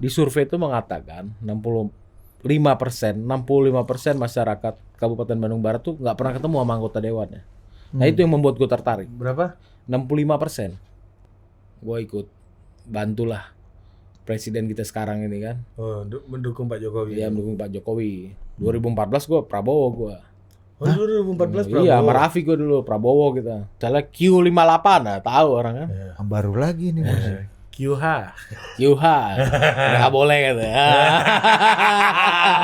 Di survei itu mengatakan 65% masyarakat Kabupaten Bandung Barat tuh nggak pernah ketemu sama anggota dewannya. Nah itu yang membuat gue tertarik. Berapa? 65%. Gue ikut bantulah presiden kita sekarang ini kan. Oh, mendukung Pak Jokowi. Iya, mendukung Pak Jokowi. 2014 gue Prabowo gue. Oh, 2014 Prabowo. Iya, sama Raffi gue dulu Prabowo kita. Misalnya Q58 nah, tahu orang kan. Ya. Baru lagi nih Bos. QH. QH. Nggak boleh gitu.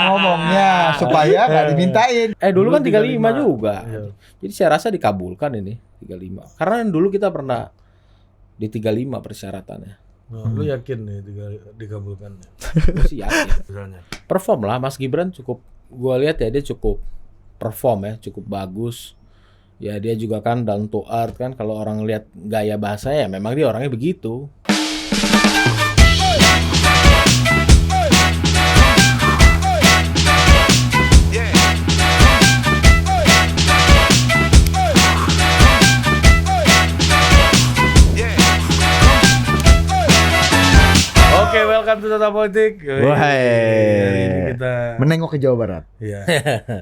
Ngomongnya supaya nggak dimintain. Dulu kan 35 juga. Iya. Jadi saya rasa dikabulkan ini 35. Karena dulu kita pernah di 35 persyaratannya. Oh, lu yakin nih dikabulkan? Gue sih yakin. Misalnya. Perform lah Mas Gibran cukup. Gua lihat ya dia cukup perform ya, cukup bagus. Ya dia juga kan down to earth kan. Kalau orang lihat gaya bahasa ya memang dia orangnya begitu. Oke, welcome to Total Politik. Wahai. Hari ini kita Menengok ke Jawa Barat. iya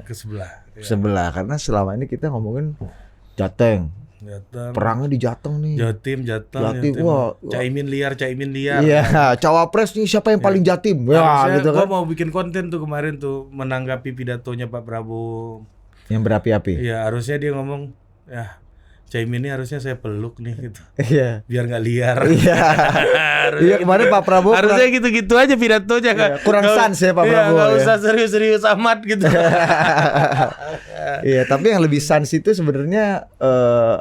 ke sebelah. Ya. Sebelah karena selama ini kita ngomongin Jateng. Jateng. Perangnya di Jateng nih. Jatim, Jatim, wah. Caimin liar. Iya, cawapres nih siapa yang paling jatim? Ya, Harusnya gitu gua kan. mau bikin konten tuh kemarin tuh menanggapi pidatonya Pak Prabowo. Yang berapi-api. Iya, harusnya dia ngomong, ya Caimin ini harusnya saya peluk nih gitu. Iya. Biar nggak liar. Iya. Iya, kemarin Pak Prabowo Harusnya gitu-gitu aja pidatonya kan. kurang sans ya Pak Prabowo, Nggak ya. usah serius-serius amat gitu. Iya, tapi yang lebih sans itu sebenarnya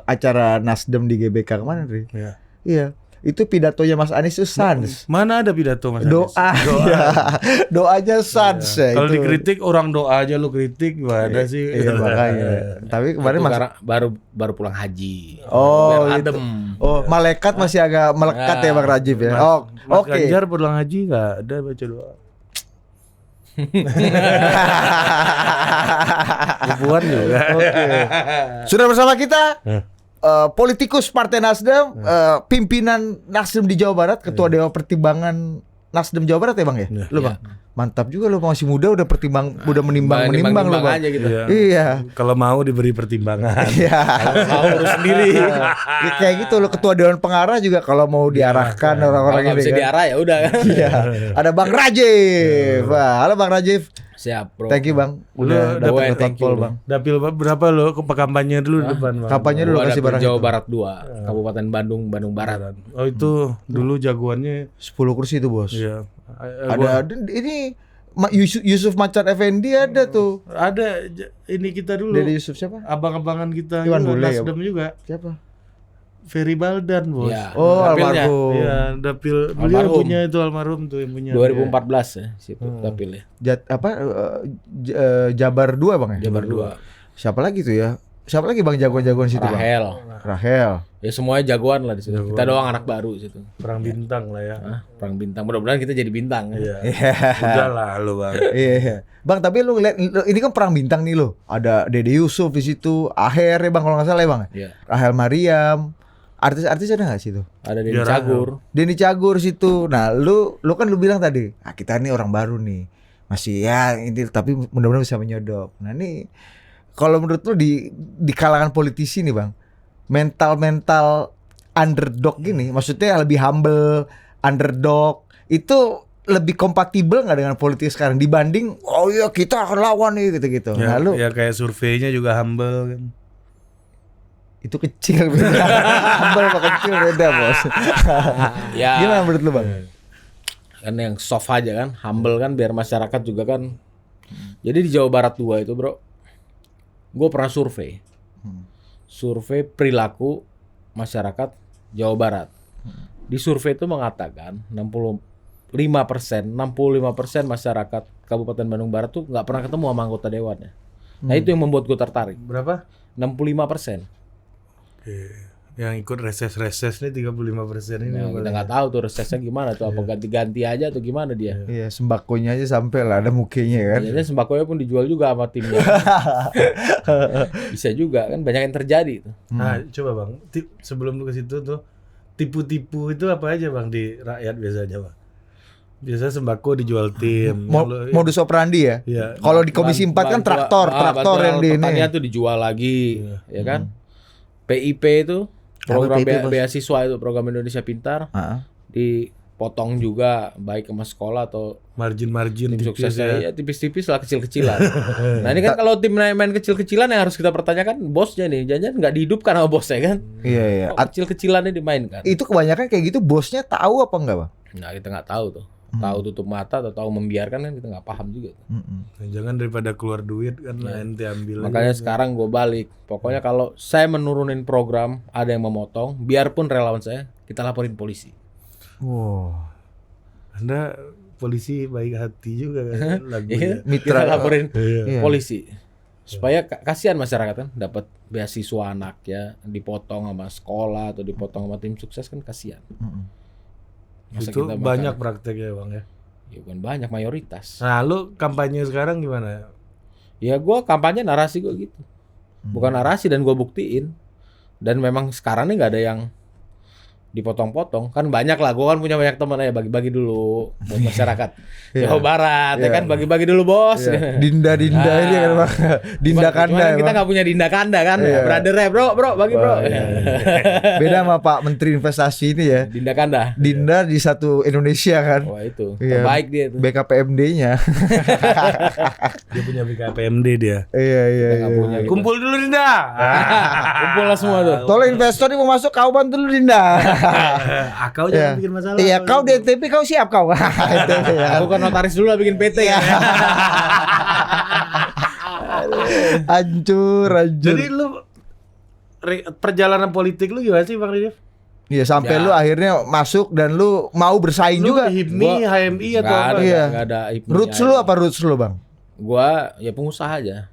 acara Nasdem di GBK kemarin, Ri. Iya. Iya. Itu pidatonya Mas Anies itu sans. Mana ada pidato Mas Anies? Doa. Ya. Doanya sans ya. Kalau itu. dikritik orang doa aja lu kritik gak ada sih. Iya makanya. Tapi kemarin Itu Mas karena baru pulang haji. Oh, Biar itu. adem. Oh, malaikat masih agak melekat ya Bang Rajib ya. Mas, Oh, Mas oke. Ganjar pulang haji gak ada baca doa. Puan juga. Oke. Sudah bersama kita politikus Partai Nasdem, pimpinan Nasdem di Jawa Barat, Ketua Dewan Pertimbangan Nasdem Jawa Barat ya Bang ya? Lu Bang. Mantap juga lu masih muda udah menimbang lu Bang. aja gitu. Iya. Kalau mau diberi pertimbangan. Iya. Mau urus sendiri. Ya, kayak gitu lo Ketua Dewan Pengarah juga kalau mau diarahkan Kalau orang-orang nggak ini bisa kan. diarah ya udah kan. Iya. Ada Bang Rajif. Wah, halo Bang Rajif. Siap bro. Thank you Bang. Udah Lu datang ke thank you, Totpol Bang. Dapil berapa lo ke kampanye dulu di depan Bang? Kampanye dulu Gua kasih dapil barang Jawa itu. Barat 2, Kabupaten Bandung Barat. Oh itu dulu jagoannya 10 kursi itu, Bos. iya. Ada ini Yusuf Macan Effendi ada tuh. Ada ini kita dulu. Dari Yusuf siapa? Abang-abangan kita Iwan juga, Bule ya, Nasdem juga. Siapa? Ferry Baldan, Bos. Ya, Oh, dapilnya. almarhum. Iya, dapil beliau Almarhum. punya itu almarhum tuh yang punya. 2014 ya situ dapilnya. Jabar 2 Bang ya? Jabar 2. Siapa lagi tuh ya? Siapa lagi Bang jagoan-jagoan situ Bang? Rahel. Ya semuanya jagoan lah di situ. Kita doang anak baru di situ. Perang bintang lah ya. Perang bintang. Mudah-mudahan kita jadi bintang. Iya. Iya. Udah lah lu, Bang. Iya. Bang, tapi lu ngeliat ini kan perang bintang nih lo. Ada Dede Yusuf di situ, Aher ya Bang kalau nggak salah ya Bang. Iya. Rahel Mariam. Artis-artis ada nggak situ? Ada Denny Iya, Cagur. Denny Cagur situ. Nah, lu kan lu bilang tadi, kita nih orang baru nih. Masih ya ini tapi mudah-mudahan bisa menyodok. Nah, ini kalau menurut lu di kalangan politisi nih, Bang. Mental underdog gini, maksudnya lebih humble, underdog itu lebih kompatibel nggak dengan politik sekarang dibanding oh iya kita akan lawan nih gitu-gitu. Ya, Nah, lu ya kayak surveinya juga humble kan. itu kecil beda. Humble sama kecil beda, Bos. Ya. Gimana menurut lu, Bang? Kan yang soft aja kan, humble kan biar masyarakat juga kan. Jadi di Jawa Barat 2 itu, Bro. Gue pernah survei. Survei perilaku masyarakat Jawa Barat. Di survei itu mengatakan 65% masyarakat Kabupaten Bandung Barat tuh nggak pernah ketemu sama anggota dewannya. Nah itu yang membuat gue tertarik. Berapa? 65%. Oke. Yang ikut reses-reses nih 35% ini. Nah, kita nggak tahu tuh resesnya gimana tuh, apa ganti-ganti aja atau gimana dia. Iya, sembakonya aja sampai lah ada mukanya kan. Jadi sembakonya pun dijual juga sama timnya. Bisa juga kan, banyak yang terjadi tuh. Nah, coba Bang, sebelum lu ke situ tuh tipu-tipu itu apa aja Bang di rakyat biasanya Bang? Biasanya sembako dijual tim. Modus operandi ya. Iya. Kalau di Komisi 4 kan traktor yang di ini. Pertanian tuh dijual lagi, ya kan? PIP itu program PIP, Bos? beasiswa itu program Indonesia Pintar dipotong juga baik sama sekolah atau Margin tim tipis suksesnya ya tipis-tipis lah kecil-kecilan. Nah ini kan kalau tim main kecil-kecilan yang harus kita pertanyakan bosnya nih, jangan nggak dihidupkan sama bosnya kan? Iya. Kok kecil-kecilannya dimainkan. Itu kebanyakan kayak gitu bosnya tahu apa enggak, Bang? Nah kita nggak tahu tuh, tahu tutup mata atau tahu membiarkan kan kita nggak paham juga. Jangan daripada keluar duit kan ente ambil. Makanya sekarang gue balik. Pokoknya kalau saya menurunin program, ada yang memotong, biarpun relawan saya, kita laporin polisi. Wow. Anda polisi baik hati juga kan lagunya. Mitra Kita laporin Iya. polisi. Supaya kasihan masyarakat kan dapat beasiswa anak ya, dipotong sama sekolah atau dipotong sama tim sukses kan kasihan. Masa Itu kita banyak makan- prakteknya Bang ya. Ya bukan banyak, mayoritas. Nah, lu kampanye sekarang gimana? Ya gue kampanye narasi gue gitu. Bukan narasi dan gue buktiin. Dan memang sekarang ini nggak ada yang dipotong-potong. Kan banyak lah, gue kan punya banyak teman ya, bagi-bagi dulu buat masyarakat Iya. Jawa Barat ya Iya. kan, bagi-bagi dulu bos. Iya. Dinda ini kan, Bang. Dinda Cuman Kanda. kita Bang. nggak punya Dinda Kanda kan, Iya. brother bro bagi bro. Iya. Beda sama Pak Menteri Investasi ini ya. Dinda Kanda. Dinda di satu Indonesia kan. Wah itu Iya. terbaik dia tuh. BKPMD-nya. Dia punya BKPMD dia. Iya. Kita nggak punya gitu. Kumpul dulu Dinda. Kumpul lah semua tuh. Tolong investor ini mau masuk, kau bantu dulu Dinda. Kau Iya. jangan bikin masalah. Iya, kau di NTP kau siap kau. NTP ya. Aku kan notaris dulu lah bikin PT ya. Hancur. Jadi lu perjalanan politik lu gimana sih Bang Ridif? Iya, sampai Ya. lu akhirnya masuk dan lu mau bersaing Lu juga. HIPMI, HMI atau Nggak apa? ada, Iya. nggak ada hipmi Roots aja. lu apa roots lu, Bang? Gua ya pengusaha aja.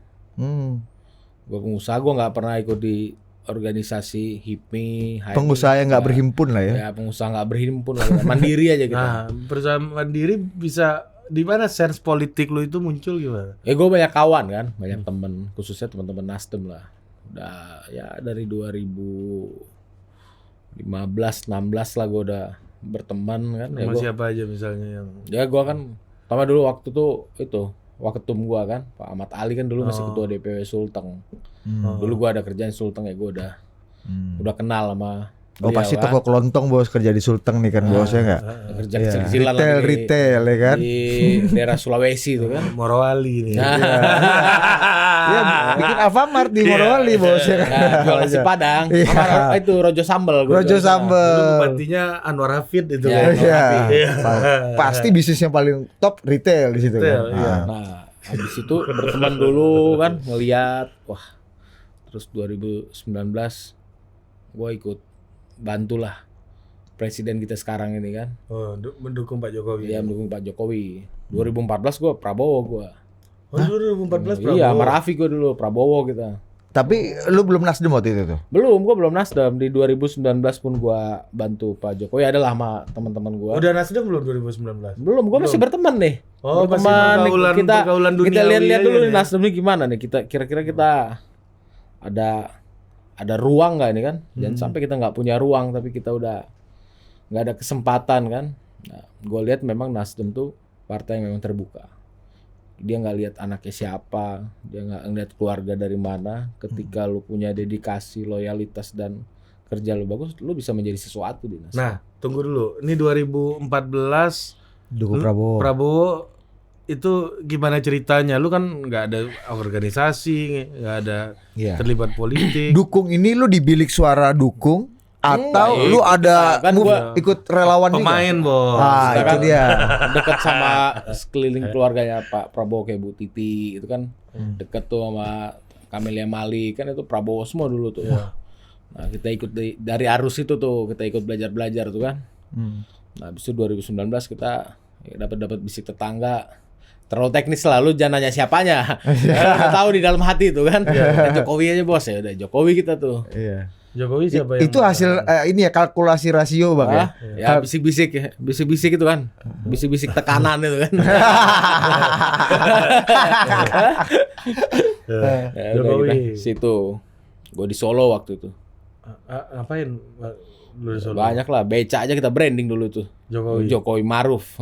Gua pengusaha, gua nggak pernah ikut di organisasi HIPMI, HMI. Pengusaha yang nggak berhimpun lah ya. Ya pengusaha nggak berhimpun lah, mandiri aja gitu. Nah, perusahaan mandiri bisa di mana sense politik lu itu muncul gimana? Ya gue banyak kawan kan, banyak temen, khususnya teman-teman Nasdem lah. Udah ya dari 2015-16 lah gue udah berteman kan. Ya Sama gua, siapa aja misalnya yang ya gue kan, pertama dulu waktu tuh itu waketum gue kan, Pak Ahmad Ali kan dulu masih ketua DPW Sulteng. Dulu gue ada kerjaan Sulteng ya, gue udah kenal sama Oh, beliau pasti kan. toko kelontong bos, kerja di Sulteng nih kan bosnya enggak? Kerja Iya. kecil-kecilan lah Retail ya kan? di daerah Sulawesi itu kan. Morowali nih. Nah, Iya, bikin Alfamart di Morowali bosnya kan. nah, jual nasi Padang, Iya. sama itu Rojo Sambal. gua Rojo jual sana. Dulu Sambel. bupatinya Anwar Hafid itu Ya, kan. Iya. Iya. Pasti bisnis yang paling top retail di situ Retail, kan. iya. Ah. Nah, habis itu berteman dulu kan, ngeliat, wah, terus 2019 gua ikut bantulah presiden kita sekarang ini kan. Oh, mendukung Pak Jokowi. Dia mendukung Pak Jokowi. 2014 gua Prabowo gua. Oh, 2014 Prabowo. Iya, sama Raffi gua dulu Prabowo kita. Tapi lu belum Nasdem waktu itu tuh. Gua belum Nasdem. Di 2019 pun gua bantu Pak Jokowi, adalah sama teman-teman gua. Udah Nasdem belum 2019? Belum, gua masih berteman nih. Oh, masih Berteman, pergaulan kita duniawi lihat-lihat aja dulu nih nih. Nasdem ini gimana nih. Kita kira-kira kita ada ruang nggak ini kan? Jangan sampai kita nggak punya ruang tapi kita udah nggak ada kesempatan kan. Nah, gue lihat memang Nasdem tuh partai yang memang terbuka. Dia nggak lihat anaknya siapa, dia nggak ngeliat keluarga dari mana. Ketika lu punya dedikasi, loyalitas dan kerja lu bagus, lu bisa menjadi sesuatu di Nasdem. Nah, tunggu dulu. Ini 2014 Dukung Prabowo. Prabowo itu gimana ceritanya? Lu kan nggak ada organisasi, nggak ada Iya. terlibat politik. Dukung ini lu di bilik suara dukung atau Enggak, lu ada kan move, gua ikut relawan juga? Pemain, Bos. Ah, Kita itu kan dia. dekat sama sekeliling keluarganya Pak Prabowo kayak Bu Titi itu kan dekat tuh sama Camelia Malik kan, itu Prabowo semua dulu tuh. Nah kita ikut dari arus itu tuh, kita ikut belajar tuh kan. Nah habis itu 2019 kita dapat bisik tetangga. Terlalu teknis lah, lu jangan nanya siapanya. Kita tahu di dalam hati tuh kan. Jokowi aja bos, ya udah Jokowi kita tuh. Iya. Jokowi siapa yang Itu hasil ini ya kalkulasi rasio Bang ya. Ya bisik-bisik itu kan, bisik-bisik tekanan itu kan. Ya, udah Jokowi. kita situ, gue di Solo waktu itu. Ngapain lu di Solo? Banyak lah, beca aja kita branding dulu tuh. Jokowi Maruf.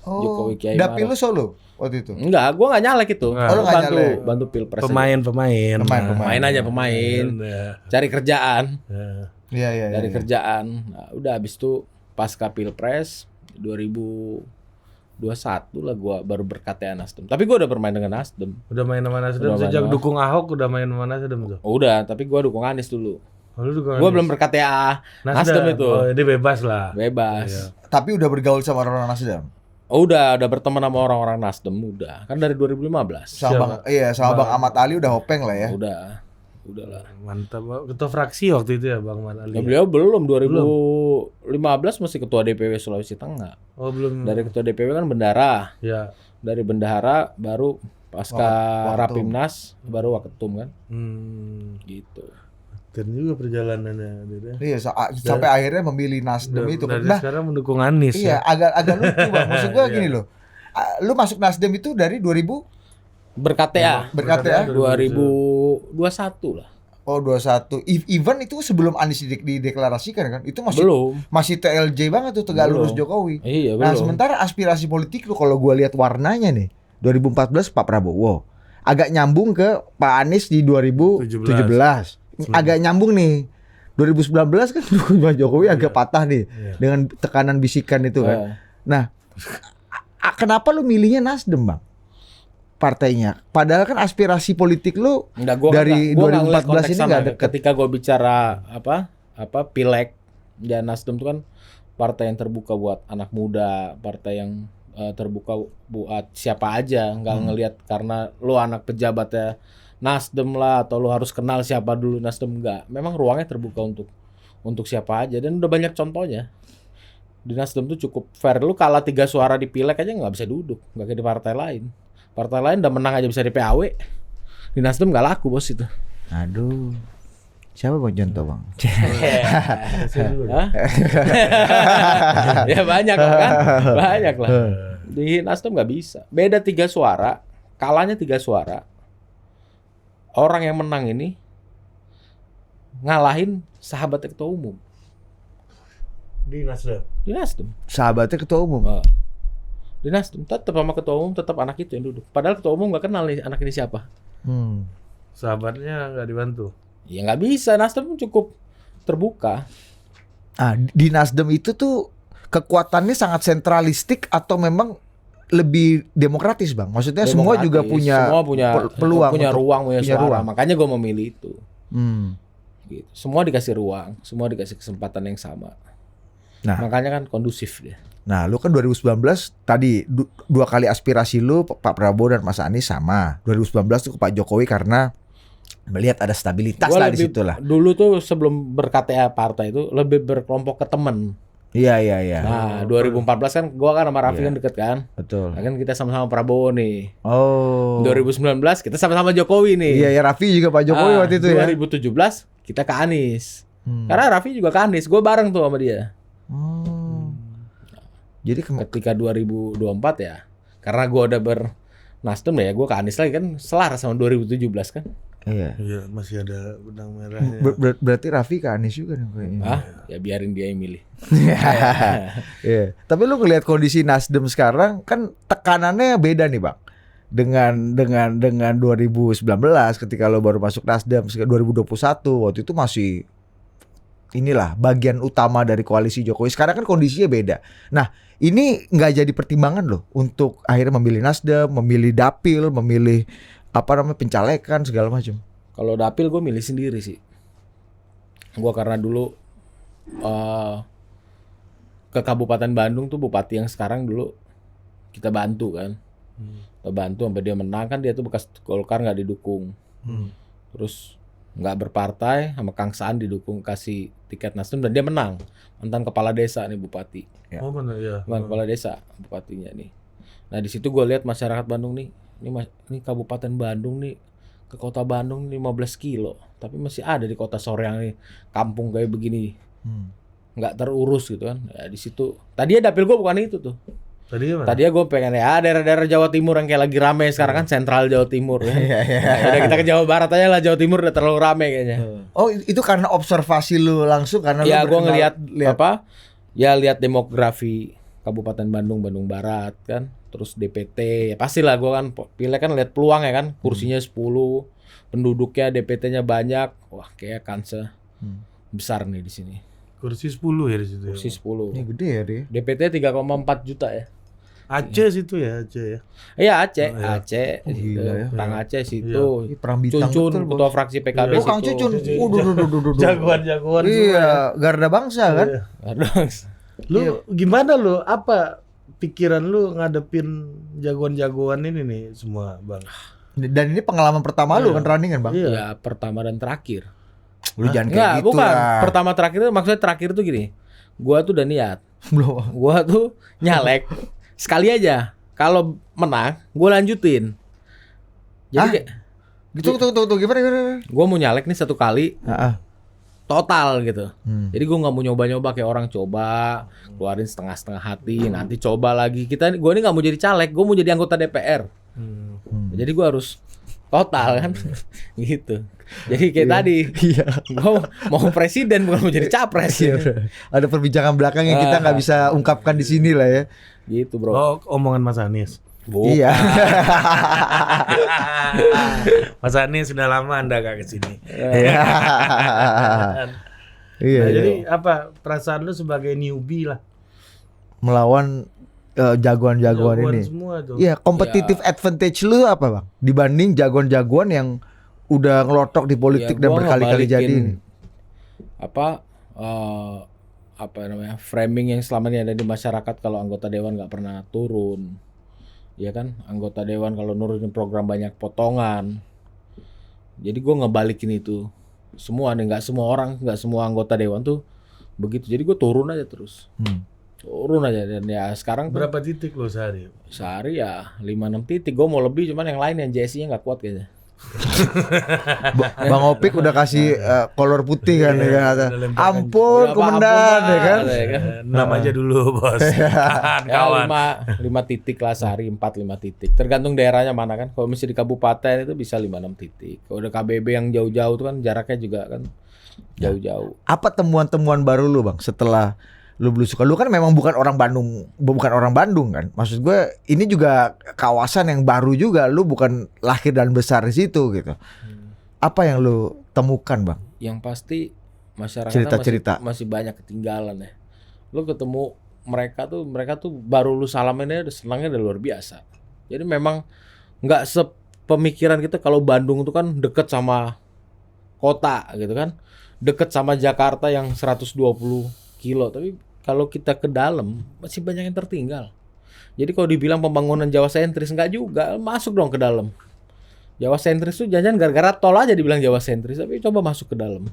Oh, Jokowi Kiai dapil Maruf. lu Solo waktu itu. Enggak, gua nggak nyalek itu. Nggak. Gua Oh, lu nggak bantu nyalek. bantu pilpres. aja. Pemain. Main aja pemain. Cari kerjaan. Iya, iya, Dari iya. kerjaan. Nah, udah habis itu pasca pilpres 2021 lah gua baru berKTA Nasdem. Tapi gua udah bermain dengan Nasdem. Udah main sama Nasdem Udah main sejak sama- dukung Ahok udah main sama Nasdem tuh. Oh, udah, tapi gua dukung Anies dulu. Oh, lu dukung Gua Anies? belum berKTA Nasdem itu. Oh, dia bebas lah. Bebas. Iya. Tapi udah bergaul sama orang Nasdem. Oh, udah berteman sama orang-orang Nasdem udah. Kan dari 2015. Sama Bang Ahmad Ali udah hopeng lah ya. Udahlah. Mantap. Ketua fraksi waktu itu ya Bang Man Ali. Ya, beliau belum 2015 masih ketua DPW Sulawesi Tengah. Oh, belum. Dari ketua DPW kan bendahara. Ya. Dari bendahara baru pasca Waketum. Rapimnas baru waketum kan. Gitu. Dan juga perjalanannya dia. Iya, sampai akhirnya memilih Nasdem itu. Dari Nah, sekarang mendukung Anies. iya, Ya. agak lucu Bang. Maksud gua Iya. gini loh. Lu masuk Nasdem itu dari 2000 BerKTA berKTA 2021 lah. Oh 21. Even itu sebelum Anies dideklarasikan kan. Itu Belum. masih TLJ banget tuh Tegak Belum. Lurus Jokowi. Iya, Nah, belum. sementara aspirasi politik lu kalau gua lihat warnanya nih, 2014 Pak Prabowo. Agak nyambung ke Pak Anies di 2017. Agak nyambung nih. 2019 kan Pak Jokowi agak patah nih dengan tekanan bisikan itu kan. Nah, kenapa lu milihnya Nasdem, Bang? Partainya. Padahal kan aspirasi politik lu Enggak, gua dari gua nggak 2014 ngeliat konteks ini sama. nggak deket. Ketika gua bicara apa pileg ya Nasdem itu kan partai yang terbuka buat anak muda, partai yang terbuka buat siapa aja, nggak ngelihat karena lu anak pejabatnya Nasdem lah atau lu harus kenal siapa dulu Nasdem, enggak. Memang ruangnya terbuka untuk siapa aja dan udah banyak contohnya. Di Nasdem tuh cukup fair. Lu kalah 3 suara di pileg aja nggak bisa duduk, nggak kayak di partai lain. Partai lain udah menang aja bisa di PAW. Di Nasdem nggak laku bos itu. Aduh. Siapa Bang contoh, Bang? Hah? Ya banyak lah kan, banyak lah. Di Nasdem nggak bisa. Beda 3 suara, kalahnya 3 suara. Orang yang menang ini ngalahin sahabat ketua umum Di Nasdem. di Nasdem. Sahabatnya ketua umum. Di Nasdem tetap sama ketua umum, tetap anak itu yang duduk. Padahal ketua umum nggak kenal nih anak ini siapa. Sahabatnya nggak dibantu. Ya nggak bisa. Nasdem cukup terbuka. Di Nasdem itu tuh kekuatannya sangat sentralistik atau memang lebih demokratis, Bang? Maksudnya semua juga Semua punya peluang, punya untuk- ruang, punya suara. ruang. Makanya gue memilih itu. Hmm. Gitu. Semua dikasih ruang, semua dikasih kesempatan yang sama. Nah. Makanya kan kondusif dia. Nah, lu kan 2019 tadi 2 kali aspirasi lu Pak Prabowo dan Mas Anies sama. 2019 tuh ke Pak Jokowi karena melihat ada stabilitas Gua lah di lebih- situ lah. Dulu tuh sebelum berKTA partai itu lebih berkelompok ke temen. Iya. Nah, 2014 kan gua kan sama Raffi Iya. kan deket kan. Betul. Nah, kan kita sama-sama Prabowo nih. Oh. 2019 kita sama-sama Jokowi nih. Iya, ya Raffi juga Pak Jokowi waktu itu ya. 2017 kita ke Anies. Hmm. Karena Raffi juga ke Anies, gue bareng tuh sama dia. Oh. Jadi Ketika 2024 ya, karena gue udah bernasdem ya, gue ke Anies lagi kan selaras sama 2017 kan. iya. Iya, masih ada benang merahnya. Berarti Raffi ke Anies juga nih kayaknya. Ya biarin dia yang milih. Iya. Tapi lu ngelihat kondisi Nasdem sekarang kan tekanannya beda nih, Bang. Dengan 2019 ketika lo baru masuk Nasdem, 2021 waktu itu masih inilah bagian utama dari koalisi Jokowi. Sekarang kan kondisinya beda. Nah, ini nggak jadi pertimbangan loh untuk akhirnya memilih Nasdem, memilih dapil, memilih pencalekan segala macam. Kalau dapil gue milih sendiri sih. Gue karena dulu ke Kabupaten Bandung tuh bupati yang sekarang dulu kita bantu kan. Kita bantu sampai dia menang kan, dia tuh bekas Golkar nggak didukung. Terus nggak berpartai sama Kang Saan didukung, kasih tiket Nasdem dan dia menang. Mantan kepala desa nih bupati. Ya. Oh mana ya. Mantan kepala desa bupatinya nih. Nah di situ gue lihat masyarakat Bandung nih. Ini Kabupaten Bandung nih ke kota Bandung 15 kilo, tapi masih ada di kota Soreang nih kampung kayak begini, nggak terurus gitu kan. Ya di situ tadi ya dapil gue bukan itu tuh. Tadinya gue pengen ya daerah-daerah Jawa Timur yang kayak lagi rame sekarang kan sentral Jawa Timur ya. Nah, udah kita ke Jawa Barat aja lah, Jawa Timur udah terlalu rame kayaknya. Oh, itu karena observasi lu langsung karena Ya lu gue ngelihat apa? Ya lihat demografi Kabupaten Bandung, Bandung Barat kan, terus DPT. Ya pastilah gue kan pilih kan lihat peluang ya kan, kursinya 10, penduduknya DPT-nya banyak. Wah, kayak kansnya besar nih di sini. Kursi 10 ya di situ. Kursi 10. Ini gede ya dia. DPT 3,4 juta ya. Aceh situ ya, Aceh ya. Iya Aceh, Oh, iya. Aceh, gila ya. Kang Aceh situ. Ini perang bintang Cuncun, betul, Bos. ketua fraksi PKB Oh, Kang situ. Cucun. Waduh. Jagoan-jagoan Iya, garda bangsa kan. Iya. Aduh. Lu gimana lu? Apa pikiran lu ngadepin jagoan-jagoan ini nih semua, Bang? Dan ini pengalaman pertama lu kan running kan, Bang? Iya. Ya pertama dan terakhir. Lu jangan kayak Enggak, gitu bukan. lah. Pertama terakhir itu maksudnya terakhir tuh gini. Gua tuh udah niat. Belum. Gua tuh nyalek sekali aja. Kalau menang, gua lanjutin. Jadi Hah? kayak Tunggu, gimana? gua mau nyalek nih satu kali Heeh. total gitu. Hmm. Jadi gue nggak mau nyoba-nyoba kayak orang coba keluarin setengah-setengah hati, nanti coba lagi. Gue ini nggak mau jadi caleg, gue mau jadi anggota DPR. Jadi gue harus total kan, gitu. Jadi kayak tadi, gue mau presiden bukan mau jadi capres. Ada perbincangan belakang yang kita nggak bisa ungkapkan di sini lah ya. Gitu bro. Oh, omongan Mas Anies. Iya. Mas Anies sudah lama Anda gak kesini. Iya. Nah, jadi apa perasaan lu sebagai newbie lah? Melawan jagoan-jagoan ini. Semua tuh. Iya, competitive advantage lu apa, Bang? Dibanding jagoan-jagoan yang udah ngelotok di politik dan gua berkali-kali jadi ngebalikin ini. Apa namanya framing yang selama ini ada di masyarakat kalau anggota dewan nggak pernah turun, ya kan? Anggota dewan kalau nurunin program banyak potongan. Jadi gue ngebalikin itu semua nih, nggak semua orang, nggak semua anggota dewan tuh begitu. Jadi gue turun aja terus, turun aja dan ya sekarang tuh Berapa titik lo sehari? sehari ya 5-6 titik. Gue mau lebih cuman yang lain yang JSI-nya nggak kuat kayaknya. Bang Opik udah kasih kolor putih kan ya kan. udah lempar Ampun, Berapa komandan ya kan. ya kan? Nama aja dulu, Bos. Ya Kawan. 5 titik lah sehari, 4-5 titik. Tergantung daerahnya mana kan. Kalau misalnya di kabupaten itu bisa 5-6 titik. Kalau udah KBB yang jauh-jauh itu kan jaraknya juga kan jauh-jauh. Apa temuan-temuan baru lu, Bang, setelah lu belusukan? Lu kan memang bukan orang Bandung kan. Maksud gue ini juga kawasan yang baru juga. Lu bukan lahir dan besar di situ gitu. Apa yang lu temukan, Bang? Yang pasti masyarakat Cerita-cerita. masih banyak ketinggalan ya. Lu ketemu mereka tuh baru lu salamin aja udah senangnya udah luar biasa. Jadi memang nggak sepemikiran kita kalau Bandung itu kan deket sama kota gitu kan. Deket sama Jakarta yang 120 kilo, tapi kalau kita ke dalam masih banyak yang tertinggal. Jadi kalau dibilang pembangunan Jawa sentris enggak juga, masuk dong ke dalam. Jawa sentris tuh jangan gara-gara tol aja dibilang Jawa sentris, tapi coba masuk ke dalam.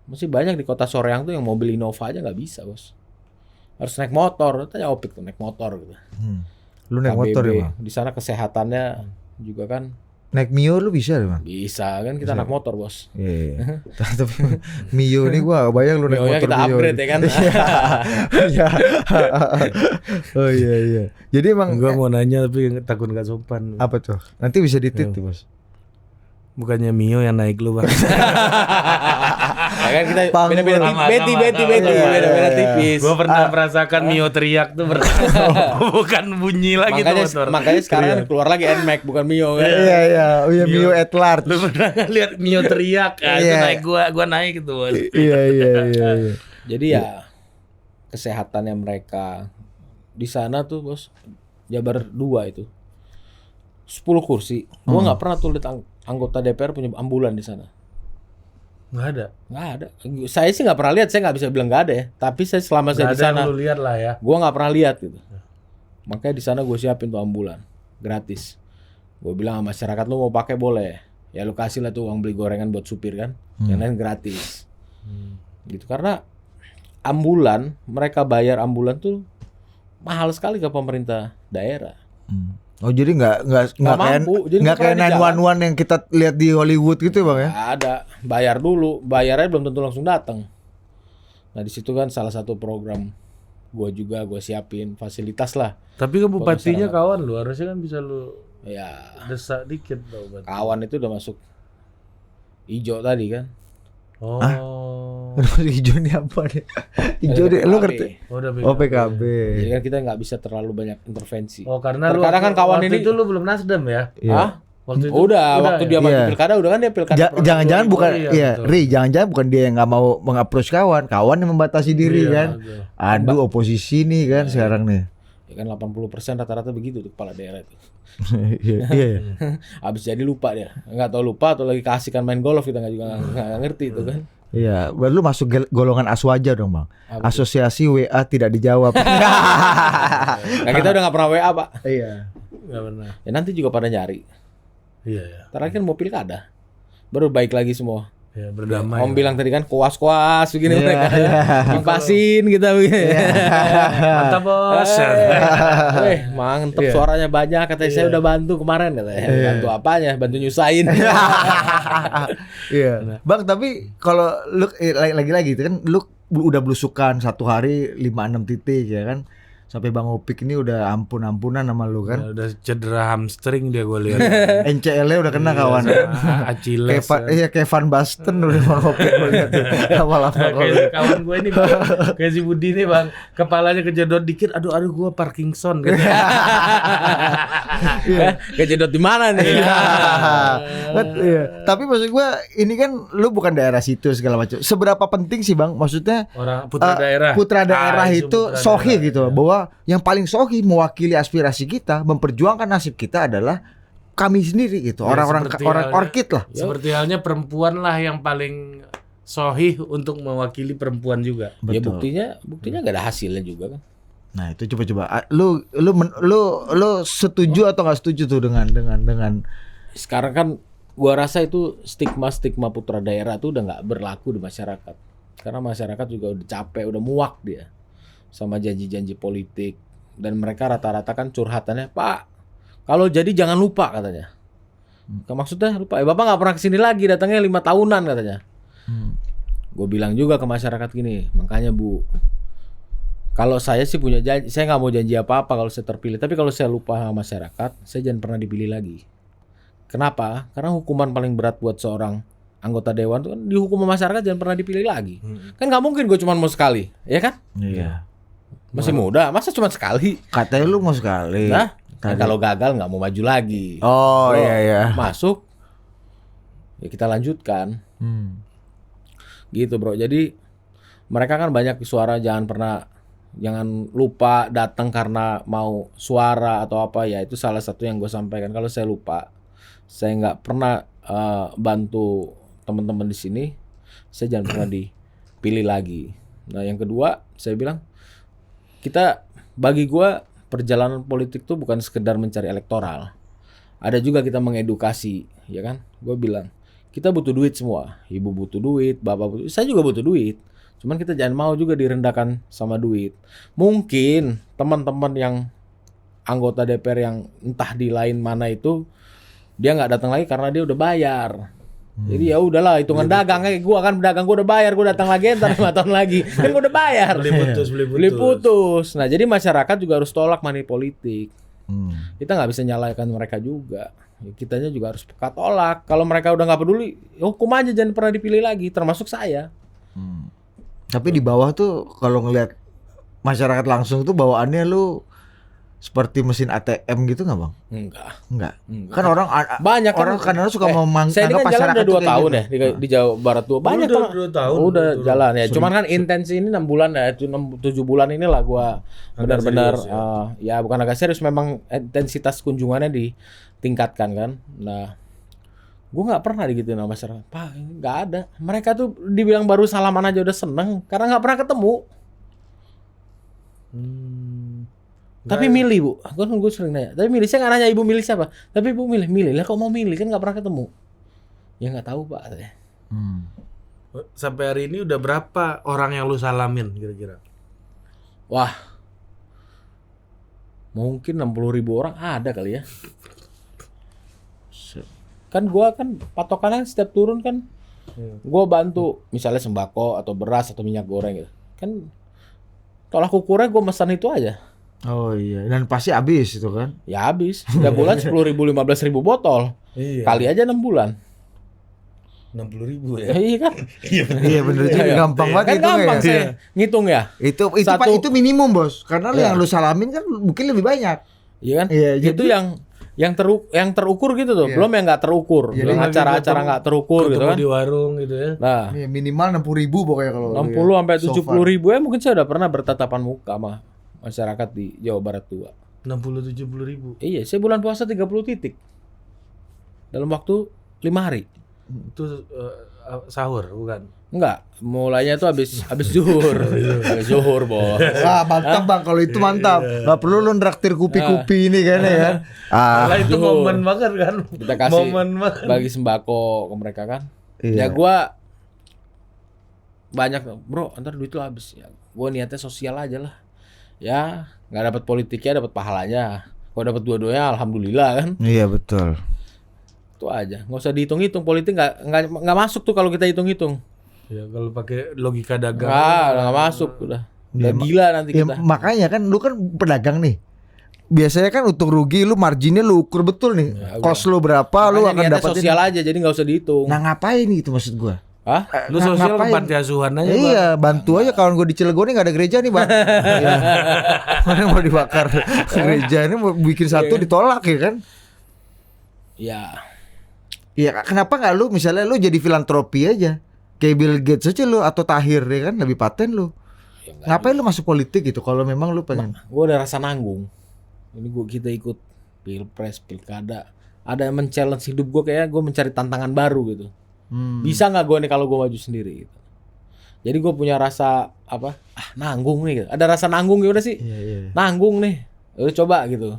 Masih banyak di kota Soreang tuh yang mobil Innova aja nggak bisa, Bos. Harus naik motor, tanya Opik tuh naik motor gitu. Lu naik motor ya, Bang? Di sana kesehatannya juga kan Naik Mio lu bisa deh, Bang? bisa kan, kita naik motor, Bos. Iya. Tapi Mio ini gua gak bayang lu naik Mio-nya motor kita Mio. upgrade ya kan. Iya. Oh iya. Jadi emang Gua mau nanya tapi takut nggak sopan. apa tuh? Nanti bisa ditit tuh, Bos. Bukannya Mio yang naik lu, Bang. Ya kan kita Panggung. beda-beda Sama-sama. beda-beda tipis. Gua pernah merasakan Mio teriak tuh bukan bunyi lagi tuh motor. Makanya sekarang kan keluar lagi NMAX bukan Mio kan. Iya. Oh iya, Mio at large. Lu pernah nggak lihat Mio teriak? Ah, itu Iya. naik gua naik gitu, Bos. Iya. Jadi ya kesehatannya mereka di sana tuh, Bos. Jabar 2 itu. 10 kursi. Gua nggak pernah tuh lihat anggota DPR punya ambulan di sana. Nggak ada. Nggak ada. Saya sih nggak pernah lihat. Saya nggak bisa bilang nggak ada ya. Tapi saya selama saya Nggak di ada sana, yang lu lihat lah ya. gua nggak pernah lihat gitu. Makanya di sana gue siapin tuh ambulan gratis. Gue bilang sama masyarakat, lu mau pakai boleh. Ya lu kasih lah tuh uang beli gorengan buat supir kan. Yang lain gratis. Gitu karena ambulan, mereka bayar ambulan tuh mahal sekali ke pemerintah daerah. Oh jadi nggak mampu. Jadi nggak kayak makanya di 911 yang kita lihat di Hollywood gitu, Bang ya? Nggak ada, bayar dulu, bayarnya belum tentu langsung datang. Nah di situ kan salah satu program gue juga gue siapin fasilitas lah. Tapi kan bupatinya masyarakat. kawan lu, harusnya kan bisa lu Ya desak dikit tau Bupati. kawan itu udah masuk hijau tadi kan. Oh. Hijau ini apa nih? Hijau deh, lu PKB. ngerti? Oh, udah Oh PKB. Jadi kan kita nggak bisa terlalu banyak intervensi. Oh, karena lu Terkadang kan kawan waktu ini- itu lu belum Nasdem ya? Iya. Hah? Waktu itu Waktu dia ya? maju Iya. pilkada udah kan dia pilkada. Jangan-jangan bukan iya, iya, betul. Ri, jangan-jangan bukan dia yang nggak mau mengapproach kawan yang membatasi diri Iya, kan. betul. Aduh, oposisi nih kan sekarang nih. Ya kan 80% rata-rata begitu tuh kepala daerah itu. Iya, iya. Habis jadi lupa dia. Nggak tahu lupa atau lagi keasikan main golf kita nggak juga nggak ngerti itu kan. Iya, lu masuk golongan aswaja dong, Bang. Apa tuh? Asosiasi WA tidak dijawab. Nah kita udah nggak pernah WA pak. Iya. Nggak pernah. Ya nanti juga pada nyari. Iya, ya. Terakhir mau pilkada. Baru baik lagi semua. Ya, berdamai. Om bilang tadi kan kuas-kuas begini Iya, mereka. iya. Kipasin kita begini. Mantap, Bos. Mantep Iya. suaranya banyak katanya saya udah bantu kemarin katanya. Iya. Bantu apanya? Bantu nyusahin. Iya. Bang, tapi kalau lu lagi-lagi itu kan lu udah belusukan satu hari 5-6 titik ya kan. Sampai Bang Opik ini udah ampun-ampunan sama lu kan. Udah cedera hamstring dia gue lihat. NCL-nya udah kena kawan. Achilles. Kayak Van Basten udah Bang Opik gua lihat tuh. Lama-lama Kayak kawan gue ini bang, kayak si Budi nih bang, kepalanya kejedot dikit, aduh gue Parkinson gitu. Kejedot di mana nih? Iya. Tapi maksud gua ini kan lu bukan daerah situ segala macam. Seberapa penting sih Bang? Maksudnya Orang putra daerah. Putra daerah Ah, itu putra sohih daerah, gitu, ya. bahwa yang paling sohih mewakili aspirasi kita, memperjuangkan nasib kita adalah kami sendiri gitu. Ya, Orang-orang seperti orang halnya- orkid lah. Seperti halnya perempuan lah yang paling sohih untuk mewakili perempuan juga. Ya Betul. buktinya gak ada hasilnya juga kan. Nah, itu coba-coba lu setuju atau nggak setuju tuh dengan Sekarang kan gua rasa itu stigma putra daerah tuh udah nggak berlaku di masyarakat. Karena masyarakat juga udah capek, udah muak dia sama janji-janji politik, dan mereka rata-rata kan curhatannya, Pak, kalau jadi jangan lupa katanya. Maksudnya lupa, Bapak nggak pernah kesini lagi, datangnya 5 tahunan katanya. Gue bilang juga ke masyarakat gini, makanya Bu, kalau saya sih punya janji, saya nggak mau janji apa-apa kalau saya terpilih. Tapi kalau saya lupa sama masyarakat, saya jangan pernah dipilih lagi. Kenapa? Karena hukuman paling berat buat seorang anggota dewan itu kan dihukum sama masyarakat, jangan pernah dipilih lagi. Kan nggak mungkin gue cuma mau sekali, ya kan? Iya. Masih muda, masa cuma sekali? Katanya lu mau sekali. Nah, kan Tadi. kalau gagal nggak mau maju lagi. Oh Kalau iya. masuk, ya kita lanjutkan. Gitu bro. Jadi mereka kan banyak suara, jangan lupa datang karena mau suara atau apa ya. Itu salah satu yang gue sampaikan. Kalau saya lupa, saya nggak pernah bantu teman-teman di sini, saya jangan pernah dipilih lagi. Nah yang kedua saya bilang, bagi gue perjalanan politik tuh bukan sekedar mencari elektoral. Ada juga kita mengedukasi, ya kan? Gue bilang, kita butuh duit semua. Ibu butuh duit, bapak butuh, saya juga butuh duit. Cuman kita jangan mau juga direndahkan sama duit. Mungkin teman-teman yang anggota DPR yang entah di lain mana itu, dia nggak datang lagi karena dia udah bayar. Jadi ya udahlah, hitungan dagang kayak gua kan pedagang, gua udah bayar, gua datang lagi entar 5 tahun lagi. Kan gua udah bayar. Beli putus. Nah, jadi masyarakat juga harus tolak money politik. Kita nggak bisa nyalakan mereka juga. Ya, kitanya juga harus peka tolak. Kalau mereka udah nggak peduli, hukum aja, jangan pernah dipilih lagi, termasuk saya. Tapi di bawah tuh kalau ngelihat masyarakat langsung tuh bawaannya lu seperti mesin ATM gitu nggak Bang? Enggak. Kan orang Banyak kan orang kadang suka saya ini menganggap kan jalan udah 2 tuh kayak tahun gitu. ya di Jawa Barat tuh. Banyak Udah kan 2 tahun. udah Betul. jalan ya. Cuman kan intensi ini 6 bulan ya, 7 bulan inilah gua benar-benar serius, ya bukan agak serius, memang intensitas kunjungannya ditingkatkan kan. Nah, gua nggak pernah digituin sama masyarakat. Pak, ini nggak ada. Mereka tuh dibilang baru salaman aja udah seneng karena nggak pernah ketemu. Tapi milih Bu, gue sering nanya. Tapi milih, saya nggak nanya ibu milih siapa. Tapi ibu milih lah. Kok mau milih, kan nggak pernah ketemu. Ya nggak tahu Pak. Katanya. Sampai hari ini udah berapa orang yang lu salamin kira-kira? Wah, mungkin 60.000 orang ada kali ya. Kan gua kan patokannya setiap turun kan, gua bantu misalnya sembako atau beras atau minyak goreng gitu. Kan Tolak ukurnya gue pesan itu aja. Oh iya, dan pasti habis itu kan. Ya habis. 3 bulan 10.000 15.000 botol. Iya. Kali aja 6 bulan. 60.000 ya. Iya kan? Iya bener juga, Iya. gampang banget Kan itu gampang ya. saya ngitung ya. Itu Satu- Pak, itu minimum bos, karena lu Iya. yang lu salamin kan mungkin lebih banyak. Iya kan? Iya, Itu jadi- yang terukur gitu tuh. Iya. Belum yang nggak terukur. Jadi Belum lagi acara-acara ketemu- nggak terukur gitu Ketemu kan. di warung gitu ya. Nah, Iya, minimal 60.000 pokoknya kalau 60 sampai so 70 far. ribu ya mungkin saya udah pernah bertatapan muka sama masyarakat di Jawa Barat 2. 60-70.000. Iya, saya bulan puasa 30 titik. Dalam waktu 5 hari. Itu sahur bukan? Enggak, mulainya tuh habis zuhur. Habis zuhur, Bos. Wah mantap bang, kalau itu mantap. Gak perlu lu nraktir kupi-kupi ini kan ya kan. Malah itu zuhur. momen banget kan. Kita kasih Momen banget. bagi sembako ke mereka kan. Iya. Ya gua banyak, bro, ntar duit lu habis. Ya, gua niatnya sosial aja lah. Ya, nggak dapat politiknya, dapat pahalanya. Kalau dapat dua-duanya, alhamdulillah kan. Iya betul. Itu aja. Nggak usah dihitung-hitung. Politik nggak masuk tuh kalau kita hitung-hitung. Ya kalau pakai logika dagang. Nggak masuk udah. Udah Ya, gila nanti Ya, kita. makanya kan lu kan pedagang nih. Biasanya kan untung rugi lu marginnya lu ukur betul nih. Ya, Kos lu berapa lu Makanya akan niatnya dapetin. sosial aja, jadi nggak usah dihitung. Nah ngapain itu maksud gua? Hah? Lu sosial ke ngapain? panti asuhan aja. Bang. Iya, bantu aja kawan gue di Cilegon ini gak ada gereja nih bang. Iya. Mana mau dibakar gereja ini mau bikin satu ditolak ya kan? Ya, Iya, kenapa nggak lu misalnya lu jadi filantropi aja, kayak Bill Gates aja lu atau Tahir ya kan lebih paten lu. ya nggak. Ngapain lu masuk politik gitu kalau memang lu pengen? Gue udah rasa nanggung. Ini kita ikut pilpres, pilkada. Ada yang men-challenge hidup gue, kayak gue mencari tantangan baru gitu. Bisa nggak gue nih kalau gue maju sendiri gitu. Jadi gue punya rasa apa? Nanggung nih gitu. Ada rasa nanggung ya udah sih. Iya iya. Nanggung nih. Udah coba gitu.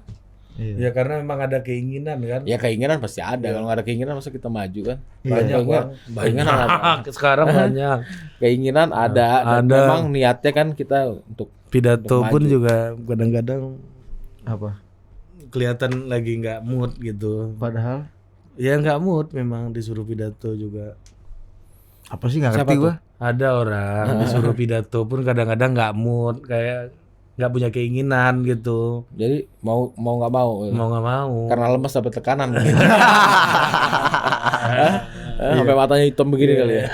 Iya. Ya karena memang ada keinginan kan. Ya keinginan pasti ada. Kalau nggak ada keinginan masa kita maju kan? Banyak Keinginan- Bang. keinginan ada. Sekarang banyak. Keinginan ada. Dan Ada. memang niatnya kan kita untuk Pidato Untuk pun maju. juga kadang-kadang Apa? kelihatan lagi nggak mood gitu. Padahal Ya nggak mood memang disuruh pidato juga. apa sih nggak Siapa ngerti tuh? gua? Ada orang disuruh pidato pun kadang-kadang nggak mood, kayak nggak punya keinginan gitu. jadi mau nggak mau. Mau nggak mau. Karena lemes dapat tekanan mungkin. Sampai matanya hitam begini kali ya.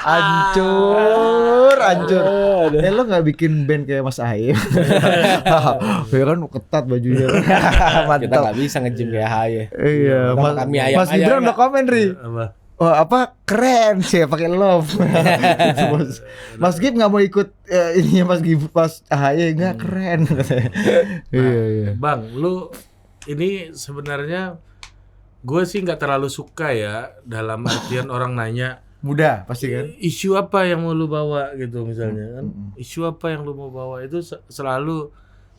Hancur. Lo nggak bikin band kayak Mas Ahy? Ya kan ketat bajunya. Kita Mantap. nggak bisa nge-gym kayak Haye. Iya, Kita makan mie ayam Mas aja, Gibran nggak? udah komen Ri. Apa? Oh, apa keren sih pakai love. Gitu, Bos. Mas Gib nggak mau ikut ininya Mas Gib pas AHY nggak keren katanya. Iya iya. Bang, lu ini sebenarnya gue sih nggak terlalu suka ya dalam artian orang nanya Mudah pasti kan. isu apa yang mau lu bawa gitu misalnya kan. Isu apa yang lu mau bawa itu selalu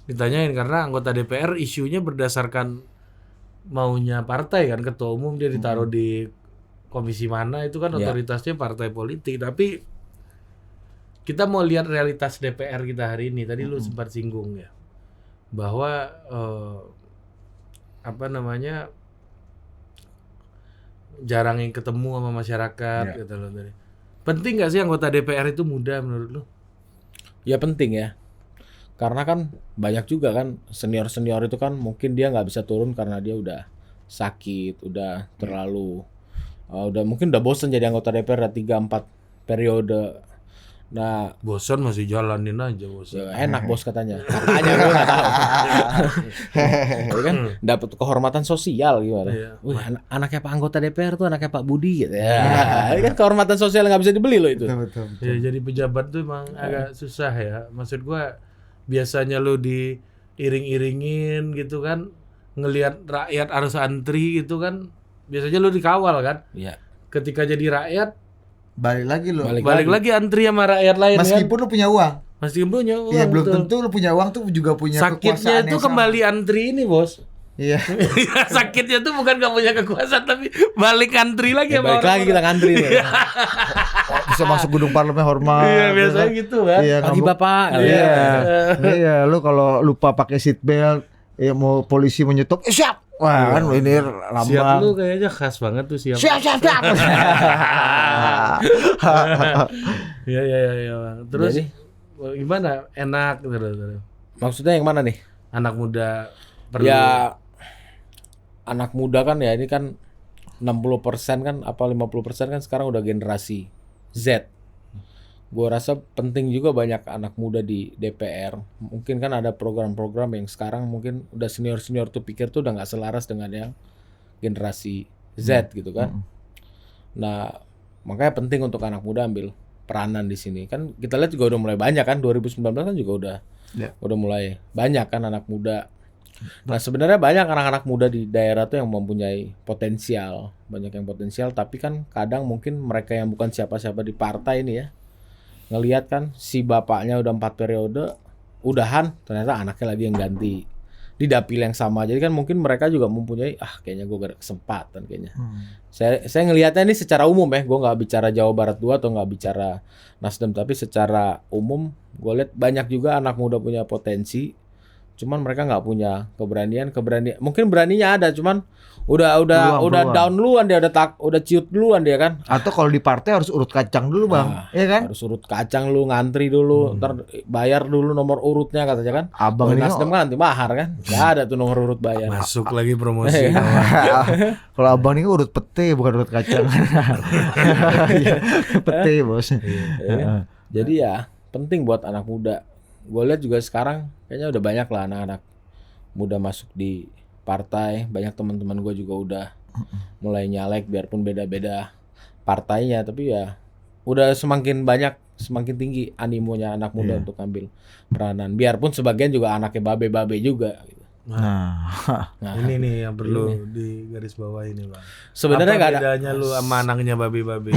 ditanyain karena anggota DPR isunya berdasarkan maunya partai kan, ketua umum dia ditaruh di komisi mana itu kan Ya. otoritasnya partai politik, tapi kita mau lihat realitas DPR kita hari ini. Tadi lu sempat singgung ya bahwa apa namanya jarang yang ketemu sama masyarakat Ya. gitu loh tadi. Penting nggak sih anggota DPR itu muda menurut lu? Ya penting ya. Karena kan banyak juga kan senior-senior itu kan mungkin dia nggak bisa turun karena dia udah sakit, udah terlalu udah mungkin udah bosen jadi anggota DPR udah 3-4 periode. Nah, Bosan masih jalanin aja bosan. ya enak bos katanya. Katanya gue nggak tahu. Ya kan dapat kehormatan sosial gimana? Iya. Wih, anaknya Pak anggota DPR tuh anaknya Pak Budi gitu ya. Ini kan kehormatan sosial yang nggak bisa dibeli loh itu. Betul. Ya jadi pejabat tuh emang agak susah ya. Maksud gua biasanya lu diiring-iringin gitu kan, ngelihat rakyat harus antri gitu kan, biasanya lu dikawal kan. Iya. Ketika jadi rakyat Balik lagi lo. balik lagi antri sama rakyat lain Meskipun lu punya uang. kan. Meskipun punya uang. Iya belum betul. tentu lu punya uang tuh juga punya Sakitnya kekuasaan itu yang kembali antri ini bos. Iya. Sakitnya tuh bukan gak punya kekuasaan tapi balik antri lagi Ya, sama balik lagi kita ngantri nih. Bisa masuk gedung parlemen hormat. Iya biasanya gitu kan. Iya, Pagi nggak mau- Bapak. Iya. Iya, lu kalau lupa pakai seat belt, ya mau polisi menyetop, siap. Wah, kan ini Siap lambang. lu kayaknya khas banget tuh siap. Siap. Iya. Terus Jadi, gimana? Enak gitu. Maksudnya yang mana nih? Anak muda perlu. Ya anak muda kan ya ini kan 60% kan apa 50% kan sekarang udah generasi Z. Gue rasa penting juga banyak anak muda di DPR. Mungkin kan ada program-program yang sekarang mungkin udah senior-senior tuh pikir tuh udah nggak selaras dengan yang generasi Z gitu kan. Nah makanya penting untuk anak muda ambil peranan di sini. Kan kita lihat juga udah mulai banyak kan 2019 kan juga udah mulai banyak kan anak muda. Nah sebenarnya banyak anak-anak muda di daerah tuh yang mempunyai potensial, banyak yang potensial. Tapi kan kadang mungkin mereka yang bukan siapa-siapa di partai ini ya ngelihat kan si bapaknya udah 4 periode, udahan ternyata anaknya lagi yang ganti di dapil yang sama. Jadi kan mungkin mereka juga mempunyai kayaknya gue gak ada kesempatan kayaknya. Saya ngelihatnya ini secara umum ya, gue nggak bicara Jawa Barat 2 atau nggak bicara Nasdem, tapi secara umum gue lihat banyak juga anak muda punya potensi. Cuman mereka nggak punya keberanian. Mungkin beraninya ada, cuman udah down duluan dia, udah ciut duluan dia kan. Atau kalau di partai harus urut kacang dulu bang, ya kan? Harus urut kacang lu, ngantri dulu, ntar bayar dulu nomor urutnya katanya kan. Abang ini Nasdem kan nanti mahar kan, nggak ada tuh nomor urut bayar. Masuk lagi promosi. Kalau abang ini urut pete bukan urut kacang. Pete bos. Ya. Jadi ya penting buat anak muda. Gue lihat juga sekarang kayaknya udah banyak lah anak-anak muda masuk di partai. Banyak teman-teman gue juga udah mulai nyalek biarpun beda-beda partainya, tapi ya udah semakin banyak, semakin tinggi animonya anak muda untuk ambil peranan. Biarpun sebagian juga anaknya babe-babe juga gitu. Nah, Ini nih yang perlu di garis bawah ini bang. Sebenarnya nggak ada bedanya lu sama anaknya babe-babe.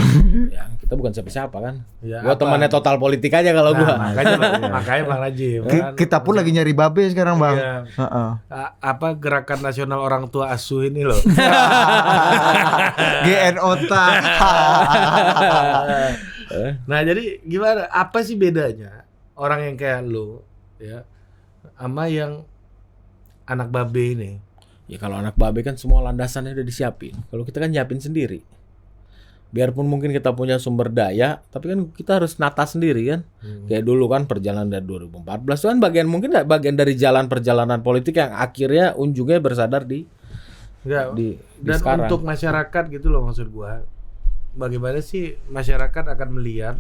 ya, kita bukan siapa-siapa kan. Ya, Gua temannya Total Politik aja kalau gua. makanya Bang Rajib. kita pun lagi nyari babe sekarang bang. Iya. Apa gerakan nasional orang tua asuh ini loh. GNOTA. Nah jadi gimana? Apa sih bedanya orang yang kayak lu ya sama yang anak babe ini? Ya kalau anak babe kan semua landasannya udah disiapin. Kalau kita kan nyiapin sendiri. Biarpun mungkin kita punya sumber daya, tapi kan kita harus nata sendiri kan. Kayak dulu kan perjalanan dari 2014 itu kan bagian dari jalan perjalanan politik yang akhirnya ujungnya bersandar di dan sekarang. untuk masyarakat gitu loh maksud gua. Bagaimana sih masyarakat akan melihat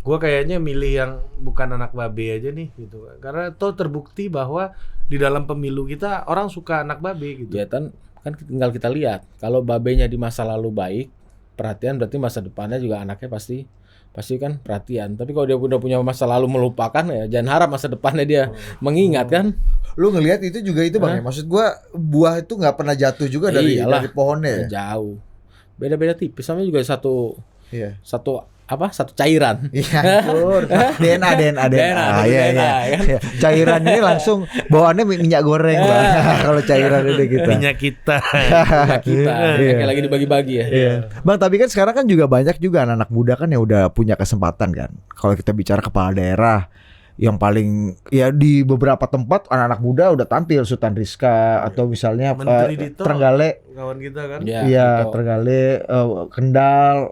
gua kayaknya milih yang bukan anak babe aja nih gitu. Karena toh terbukti bahwa di dalam pemilu kita orang suka anak babe gitu. Ya kan tinggal kita lihat. Kalau babenya di masa lalu baik, perhatian, berarti masa depannya juga anaknya pasti kan perhatian. Tapi kalau dia udah punya masa lalu melupakan ya jangan harap masa depannya dia mengingat kan. Lu ngelihat itu juga itu bang. Maksud gua buah itu nggak pernah jatuh juga dari pohonnya. Jauh. Beda-beda tipis. Sama juga satu cairan. Iya, DNA. Iya. Cairan ini langsung bawaannya minyak goreng, Bang. Kalau cairan ini kita. Minyak kita. Kayak lagi dibagi-bagi ya. Iya. Bang, tapi kan sekarang kan juga banyak juga anak-anak muda kan yang udah punya kesempatan kan. Kalau kita bicara kepala daerah yang paling ya di beberapa tempat anak-anak muda udah tampil, Sultan Rizka atau misalnya Trenggalek, kawan kita kan. Iya, Trenggalek, Kendal,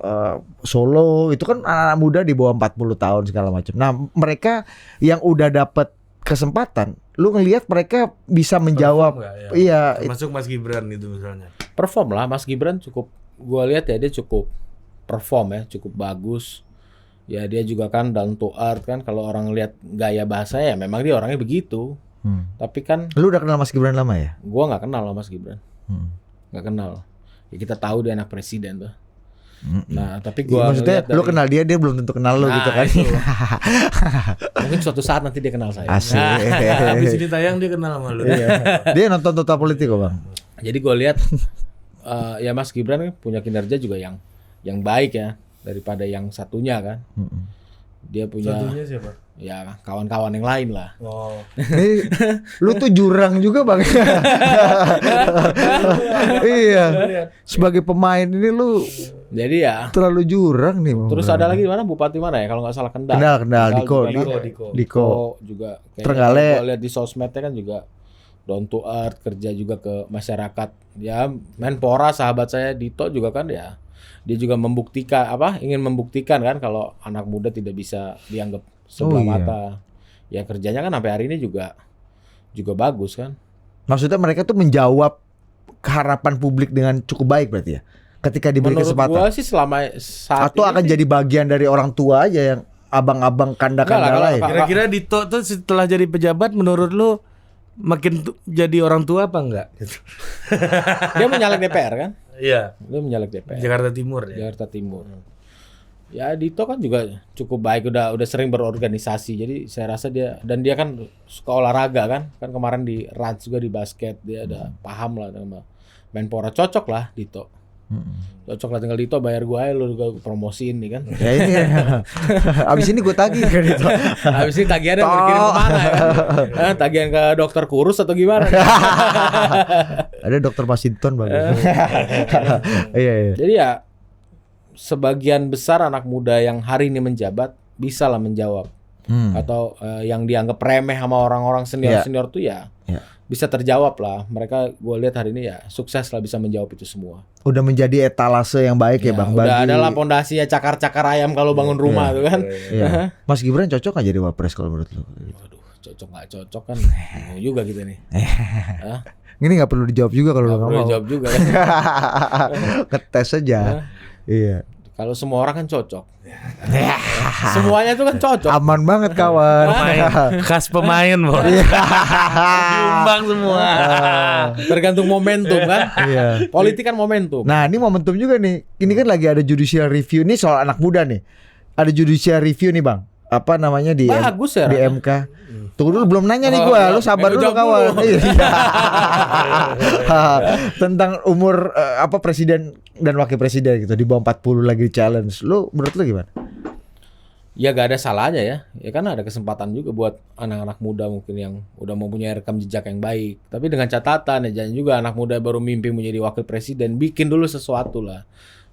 Solo, itu kan anak-anak muda di bawah 40 tahun segala macam. Nah, mereka yang udah dapat kesempatan, lu ngelihat mereka bisa menjawab. Iya, masuk Mas Gibran gitu misalnya. Perform lah Mas Gibran cukup, gua lihat ya dia cukup perform ya, cukup bagus. Ya dia juga kan down to earth kan, kalau orang lihat gaya bahasa ya memang dia orangnya begitu. Tapi kan lu udah kenal Mas Gibran lama ya? Gua nggak kenal sama Mas Gibran. Nggak kenal. Ya kita tahu dia anak presiden tuh. Nah, tapi gua maksudnya lu kenal dia belum tentu kenal lu gitu kan. Mungkin suatu saat nanti dia kenal saya. Asik. Habis ini tayang dia kenal sama lu. Dia nonton Total Politik kok, Bang. Jadi gua lihat ya Mas Gibran punya kinerja juga yang baik ya daripada yang satunya kan. Dia punya satunya siapa? Ya kawan-kawan yang lain lah. Oh. Lu tuh jurang juga Bang. Iya. Sebagai pemain ini lu jadi ya terlalu jurang nih. Terus ada lagi di mana Bupati mana ya kalau nggak salah Kendal. Diko juga. Trenggalek. Kalau lihat di sosmednya kan juga down to earth, kerja juga ke masyarakat. Ya Menpora sahabat saya Dito juga kan ya. Dia juga ingin membuktikan kan kalau anak muda tidak bisa dianggap sebelah iya. mata. Ya kerjanya kan sampai hari ini juga bagus kan. Maksudnya mereka tuh menjawab harapan publik dengan cukup baik berarti ya. Ketika diberi Menurut kesempatan. gua sih selama saat Atau ini akan sih, jadi bagian dari orang tua aja yang abang-abang kanda-kanda Enggak lah, lain. kalau- Kira-kira Dito tuh setelah jadi pejabat menurut lu makin jadi orang tua apa enggak? Gitu. dia menyalek DPR kan? Iya. Dia menyalek DPR. Jakarta Timur ya. Jakarta Timur. Ya Dito kan juga cukup baik, udah sering berorganisasi. Jadi saya rasa dia kan suka olahraga kan kemarin di Rans juga di basket dia ada paham lah sama Menpora, cocok lah Dito. Cocok lah, tinggal Dito bayar gua aja, lu juga promosiin nih kan. Ya ini. Abis ini gue tagih kan itu. Habis ini tagihannya mau dikirim kemana kan? Tagihan ke dokter kurus atau gimana? Ada dokter Masinton bagus. Iya. Jadi ya sebagian besar anak muda yang hari ini menjabat bisa lah menjawab. Atau yang dianggap remeh sama orang-orang senior tuh ya bisa terjawab lah. Mereka gue lihat hari ini ya sukses lah bisa menjawab itu semua. Udah menjadi etalase yang baik ya Bang. Udah ada lah pondasinya cakar-cakar ayam kalau bangun rumah tuh kan. Iya. Mas Gibran cocok gak jadi wapres kalau menurut lu? Waduh, cocok nggak cocok kan bingung juga kita nih. Hah? Ini gak perlu dijawab juga kalau lu Nggak gak perlu mau. jawab juga kan. Ngetes aja. Iya. Kalau semua orang kan cocok. Semuanya tuh kan cocok. Aman banget kawan. Khas pemain, Bos. Diumbang semua. Tergantung momentum kan. Iya. Politik kan momentum. Nah ini momentum juga nih. Ini kan lagi ada judicial review. Ini soal anak muda nih. Ada judicial review nih Bang. Apa namanya di Bagus ya, di Rana. MK. Tunggu dulu belum nanya nih Oh, gua. belum. Lu sabar Lu dulu jawab kawan. dulu. Iya. Tentang umur apa presiden dan wakil presiden gitu di bawah 40 lagi challenge. Lu menurut lu gimana? Ya gak ada salahnya ya. Ya kan ada kesempatan juga buat anak-anak muda mungkin yang udah mempunyai rekam jejak yang baik. Tapi dengan catatan ya, jangan juga anak muda baru mimpi menjadi wakil presiden. Bikin dulu sesuatu lah.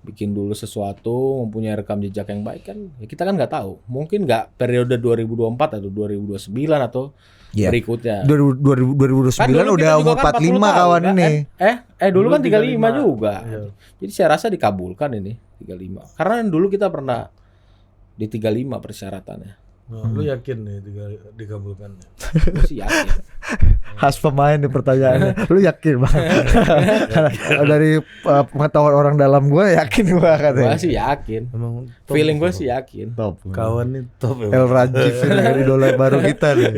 Bikin dulu sesuatu, mempunyai rekam jejak yang baik kan. Ya kita kan nggak tahu. Mungkin nggak periode 2024 atau 2029 atau Iya. berikutnya. 2029 Kan dulu udah kita juga umur kan 45 40 tahun, kawan kan? ini. Dulu kan 35 35 juga. Iya. Jadi saya rasa dikabulkan ini 35. Karena dulu kita pernah di 35 persyaratannya. Nah, lu yakin nih dikabulkan? Gue sih yakin. Khas pemain di pertanyaannya. Lu yakin Bang? Dari pengetahuan orang dalam gue yakin gue Gue katanya. sih yakin. Emang top, Feeling gue sih yakin. Top. kawan nih top ya. El Rajif ini idola baru kita nih.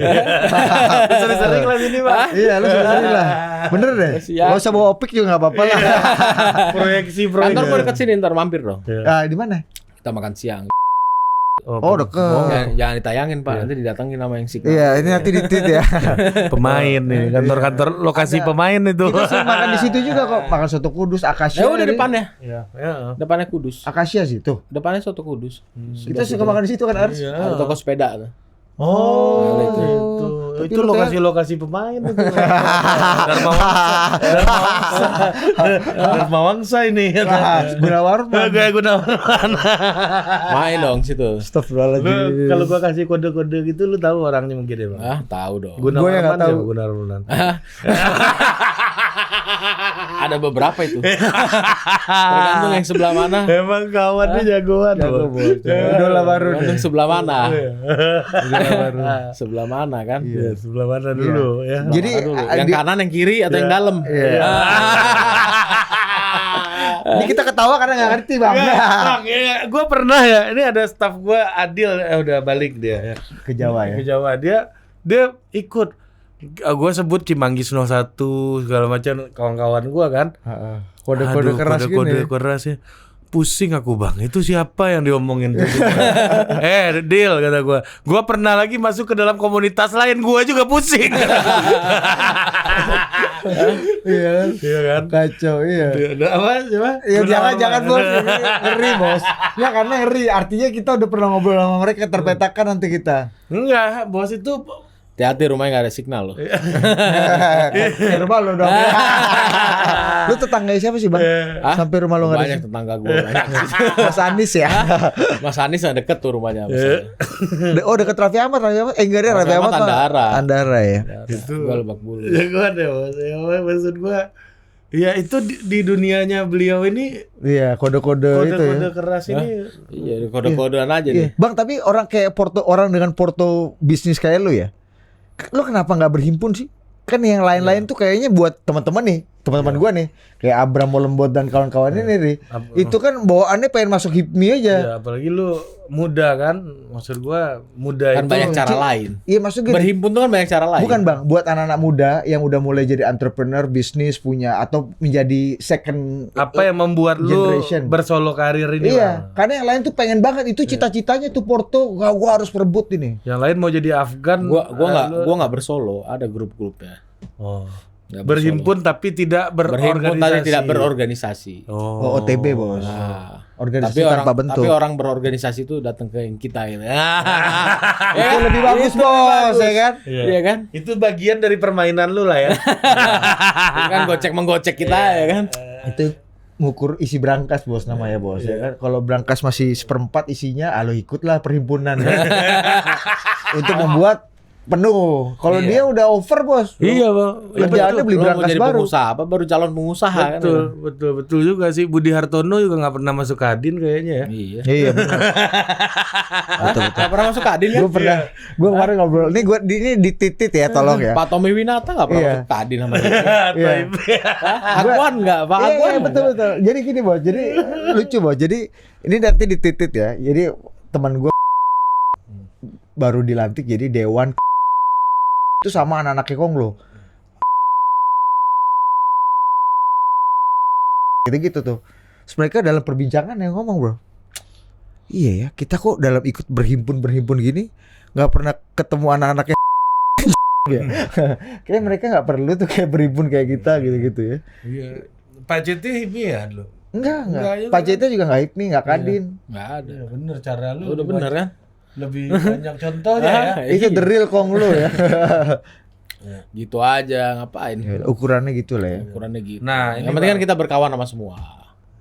Sering-sering lah sini, Pak. Iya lu sering lah. Bener deh. Siap. Gak usah bawa opik juga gak apa-apa lah. Proyeksi Kantor gue deket sini, ntar mampir dong. Ah, di mana? Kita makan siang. Oh deket. Jangan ditayangin Pak, nanti didatangin nama yang signal. Iya ini nanti di tweet ya. pemain nih, kantor-kantor lokasi pemain itu. Kita sering makan di situ juga kok. Makan soto Kudus, Akasia. Ya udah depannya. Iya, ya. Depannya Kudus. Akasia sih tuh. Depannya soto Kudus. Kita suka makan di situ kan Ars. Ada toko sepeda tuh. Oh, Ada itu. Tapi Itu lu lokasi-lokasi pemain itu. Dharma Wangsa. Dharma Wangsa ini. Gunawarman. Gak Gunawarman. Main dong situ. Astagfirullahaladzim. Kalau gua kasih kode-kode gitu lu tahu orangnya mungkin ya, Bang. Ah, tahu dong. Gua yang nggak tahu. Gunawarman. Ada beberapa itu. Tergantung yang sebelah mana. Emang kawannya jagoan. Idola baru Tergantung nih. sebelah mana. Idola baru. Sebelah mana kan? Ya, sebelah mana dulu ya. Jadi Dulu. Yang kanan, yang kiri, atau yang dalam? Iya. Ini kita ketawa karena nggak ngerti bang. Gue pernah ya. Ini ada staff gue Adil udah balik dia. Ya. Ke Jawa ya. Ke Jawa dia ikut. Gue sebut Cimanggis 01 segala macam kawan-kawan gue kan. Kode-kode Aduh, keras kode-kode gini. kerasnya. Pusing aku bang, itu siapa yang diomongin tuh? Deal kata gue. Gue pernah lagi masuk ke dalam komunitas lain, gue juga pusing. Iya kan? Iya kan? Kacau iya. Apa? Siapa? Ya Gunawarman. jangan bos, ini ngeri bos. Ya karena ngeri. Artinya kita udah pernah ngobrol sama mereka terpetakan nanti kita. Enggak, bos itu Hati-hati rumahnya nggak ada signal loh. Ke rumah lo dong. Lu tetangganya siapa sih bang? Hah? Sampai rumah lo nggak ada. Banyak tetangga gue. Mas Anis ya. Mas Anies yang deket tuh rumahnya. Oh deket Raffi Ahmad. Enggak deh Raffi Raffi Ahmad Ahmad mah Andara. Andara ya. Itu. Gue Lebak Bulus. Ya gue ada bos. Ya maksud gue Iya, itu di dunianya beliau ini Iya, kode-kode itu ya. kode-kode keras ini. Iya, kode-kodean aja Iya. nih. Bang, tapi orang kayak orang dengan porto bisnis kayak lu ya. Lu kenapa nggak berhimpun sih? Kan yang lain-lain tuh kayaknya buat teman-teman nih, teman-teman gua nih, kayak Abram Molembot dan kawan-kawannya nih. Itu kan bawaannya pengen masuk HIPMI aja. Ya, apalagi lu muda kan, maksud gua muda Kan itu banyak cara lain. Iya, maksud gini. Berhimpun tuh kan banyak cara lain. Bukan Bang, buat anak-anak muda yang udah mulai jadi entrepreneur, bisnis punya atau menjadi second apa yang membuat generation. lu bersolo karir ini? Iya, Bang? karena yang lain tuh pengen banget itu cita-citanya tuh Porto, gua harus merebut ini. Yang lain mau jadi Afgan. Gua nggak bersolo, ada grup-grupnya. Oh. Nggak Berhimpun tapi tidak berhimpun berorganisasi. tapi tidak berorganisasi. Oh, OTB, Bos. Nah, Organisasi tapi orang tanpa bentuk. tapi orang berorganisasi itu datang ke kita gitu. Itu lebih bagus, Itu Bos, bagus. ya kan? Iya kan? Itu bagian dari permainan lu lah ya. Itu kan gocek-menggocek kita ya kan? Itu ngukur isi brankas, Bos, namanya, Bos, ya kan? Kalau brankas masih seperempat isinya, lo ikutlah perhimpunan. Untuk membuat penuh. Kalau Iya. dia udah over, Bos. Iya, Bang. Kerjaannya beli Lu mau brankas jadi baru. pengusaha apa baru calon pengusaha kan? Betul juga sih. Budi Hartono juga nggak pernah masuk Kadin kayaknya ya. Iya. Iya, benar. Nggak pernah masuk Kadin kan? Gue pernah, gue kemarin ngobrol. Ini dititit ya, tolong ya. Pak Tommy Winata nggak pernah Iya. masuk Kadin sama dia. Iya. Akuan nggak? Pak Iya, Akuan iya, betul betul. Jadi gini, Bos. Jadi lucu, Bos. Jadi ini nanti dititit ya. Jadi teman gue baru dilantik jadi dewan itu sama anak-anaknya Konglo. Gitu-gitu tuh. Terus mereka dalam perbincangan yang ngomong, bro. Iya ya, kita kok dalam ikut berhimpun gini nggak pernah ketemu anak-anaknya. Ya. Kayak mereka nggak perlu tuh kayak berhimpun kayak kita gitu-gitu ya. Iya. Pak JT HIPMI ya dulu. Enggak. Enggak juga Pak kan? JT juga nggak HIPMI, nggak Kadin. nggak ada. Iya bener cara lu. Udah lebih bener kan? Lebih banyak contohnya ya. Itu the real Konglo ya. Gitu aja ngapain? Ya, ukurannya gitu lah ya. Ukurannya gitu. Nah, ini yang penting kan kita berkawan sama semua.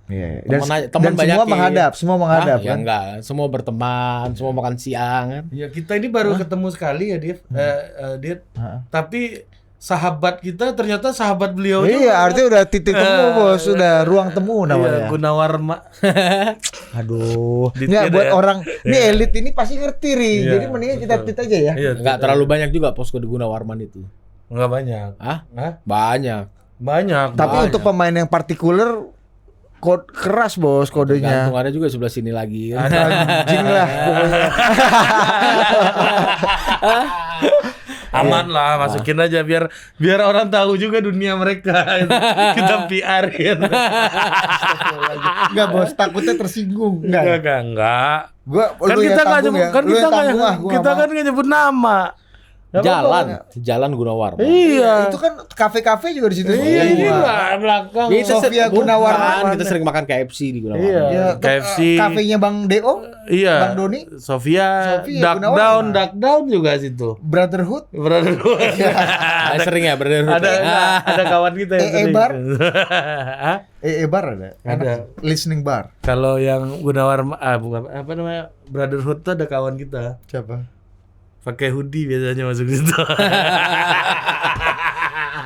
Iya. Teman Dan banyakin. semua menghadap Ya kan. enggak, semua berteman, semua makan siang kan. Ya kita ini baru ketemu sekali ya, Div. Div. Tapi sahabat kita ternyata sahabat beliau juga. Iya, artinya udah titik temu, Bos. Sudah ruang temu Iya, namanya. Gunawarma. Aduh. Dit Nggak, gitu buat ya. orang ini elit ini pasti ngerti, Ri. Iya, Jadi mendingan kita betul. tit aja ya. Iya, Enggak terlalu banyak juga posko di Gunawarman itu. Enggak banyak. Hah? Hah? Banyak. Banyak. Tapi banyak. untuk pemain yang partikular keras, Bos, kodenya. Gantung ada juga sebelah sini lagi. Ada anjing lah pokoknya. aman lah, masukin aja biar orang tahu juga dunia mereka. Kita PR-in. Enggak, Bos, takutnya tersinggung. Enggak. Gua Kan lu yang kita nggak tanggung nyebut, ya. kan Lu kita yang nggak tanggung, gua kita nggak kan nggak nyebut nama. Nggak apa-apa. Jalan Gunawarman. Iya. Itu kan kafe-kafe juga di situ. Iya, ini semua. lah belakang. Itu Sofia Gunawarman. Kita sering makan KFC di Gunawarman. Iya. Ya, KFC. kafenya Bang Deo, Iya. Bang Doni, Sofia Gunawarman. Duck Down juga situ. Brotherhood, Brother. Sering ya brotherhood. ada kawan kita yang sering. Bar? Hah? bar ada. Ada. Listening bar. Kalau yang Gunawarman bukan apa namanya? Brotherhood tuh ada kawan kita. Siapa? Pakai hoodie biasanya masuk situ.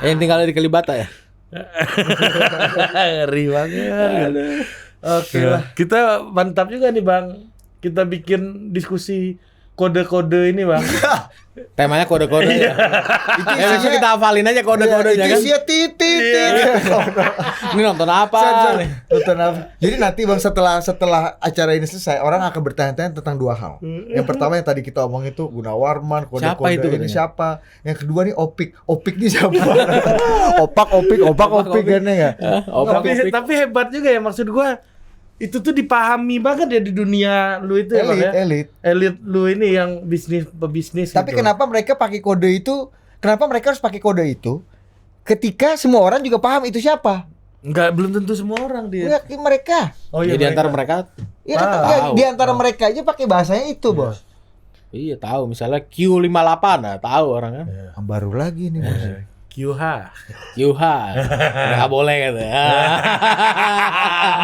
Yang tinggal di Kalibata ya. Ngeri banget. Oke lah. Kita mantap juga nih, Bang. Kita bikin diskusi kode-kode ini, Bang. Temanya kode-kode ya. Itu Besok kita hafalin aja kode-kodenya itu kan. isinya titit. Ini nonton apa? nih? Nonton apa? Jadi nanti Bang setelah acara ini selesai orang akan bertanya-tanya tentang dua hal. Yang pertama yang tadi kita omong itu Gunawarman, Siapa kode-kode itu ini katanya? siapa? Yang kedua nih Opik. Opik ini siapa? Opik kan ya. Tapi hebat juga ya, maksud gua itu tuh dipahami banget ya di dunia lu itu ya, Bang, ya. Elit lu ini yang pebisnis Tapi gitu. kenapa mereka pakai kode itu? Kenapa mereka harus pakai kode itu? Ketika semua orang juga paham itu siapa? Enggak, belum tentu semua orang dia. Ya, mereka. Oh Ya, di antara mereka Ya, Tahu. ya, di antara mereka aja pakai bahasanya itu, Bos. iya tahu misalnya Q58 nah tahu orang kan. Baru lagi nih, Bos. Kyuha. Yuha. Nggak boleh kata.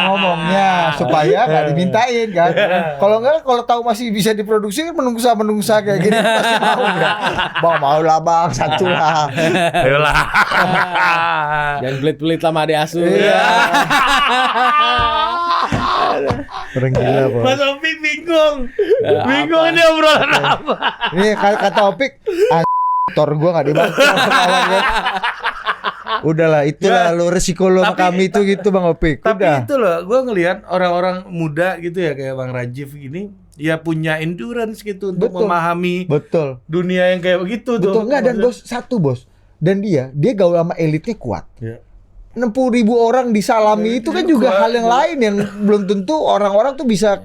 Ngomongnya supaya nggak dimintain kan. Kalau tahu masih bisa diproduksi menungsa kayak gini pasti mau ya. Bang mau lah bang, satu lah. Ayolah. Jangan pelit-pelit sama adik asuh. Iya. Orang gila bos. Mas Opik bingung. Bingung ini obrolan apa? Ini kata Opik, tor gue nggak dibantu. Udahlah, itulah lo resiko lo sama kami itu gitu Bang Opik. Tapi Udah. itu loh, gue ngelihat orang-orang muda gitu ya kayak Bang Rajiv ini, ya punya endurance gitu untuk Betul. memahami Betul. dunia yang kayak begitu tuh. Betul enggak dan bos satu bos. Dan dia gaul sama elitnya kuat. Ya. 60.000 orang disalami itu kan juga kuat, hal yang lain yang belum tentu orang-orang tuh bisa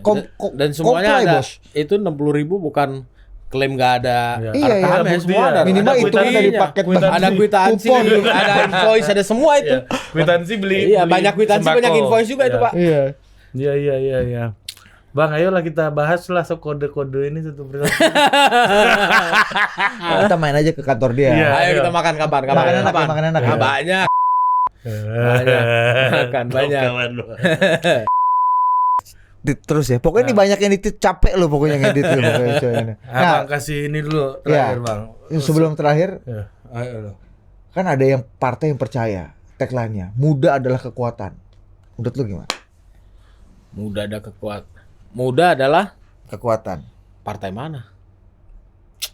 Dan semuanya comply, ada. bos. Itu 60.000 bukan klaim nggak ada Iya. Iya, rekaman, iya. semua ada. Minimal Ada itu kan dari buktinya. paket ada kwitansi, kupon. ada invoice, ada semua itu. Iya. Kwitansi beli. Iya, beli banyak kwitansi, sembako. banyak invoice juga itu, Iya. Pak. Iya. Iya. Bang, ayolah kita bahas lah kode-kode ini satu persatu. Kita main aja ke kantor dia. Iya. Ayo kita makan kapan? Makan enak ya, makan enak ya. Banyak. Makan banyak. Kawan lu. Terus ya. Pokoknya ini banyak yang edit capek lo pokoknya ngedit lo pokoknya coy. Abang kasih ini dulu terakhir, Iya. Bang. Sebelum terakhir Ya, ayo. kan ada yang partai yang percaya tagline-nya muda adalah kekuatan. Menurut lu gimana? Muda adalah Kekuatan. partai mana?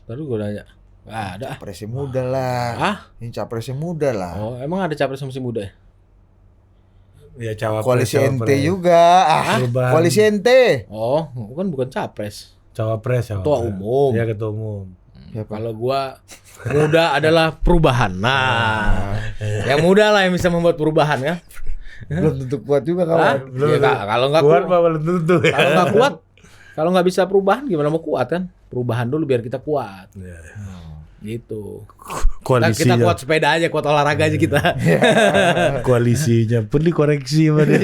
Tadi gue nanya. Nggak ada. Capresnya muda lah. Hah? Ini capresnya muda lah. Oh, emang ada capres yang masih muda ya? Ya cawapres. Koalisi NT cawapres. juga. Perubahan. Koalisi NT. Oh, bukan capres. Cawapres. Ketua umum. Ya ketua umum. Kalau gua muda adalah perubahan. Nah, yang muda lah yang bisa membuat perubahan ya. Belum tentu kuat juga Hah? kawan. Ya, kalau nggak Kuat kuat, apa belum tentu ya. kalau nggak kuat, kalau nggak bisa perubahan gimana mau kuat kan? Perubahan dulu biar kita kuat. Gitu. Kita Koalisinya. kuat sepeda aja, kuat olahraga aja kita. Koalisinya pun dikoreksi sama dia.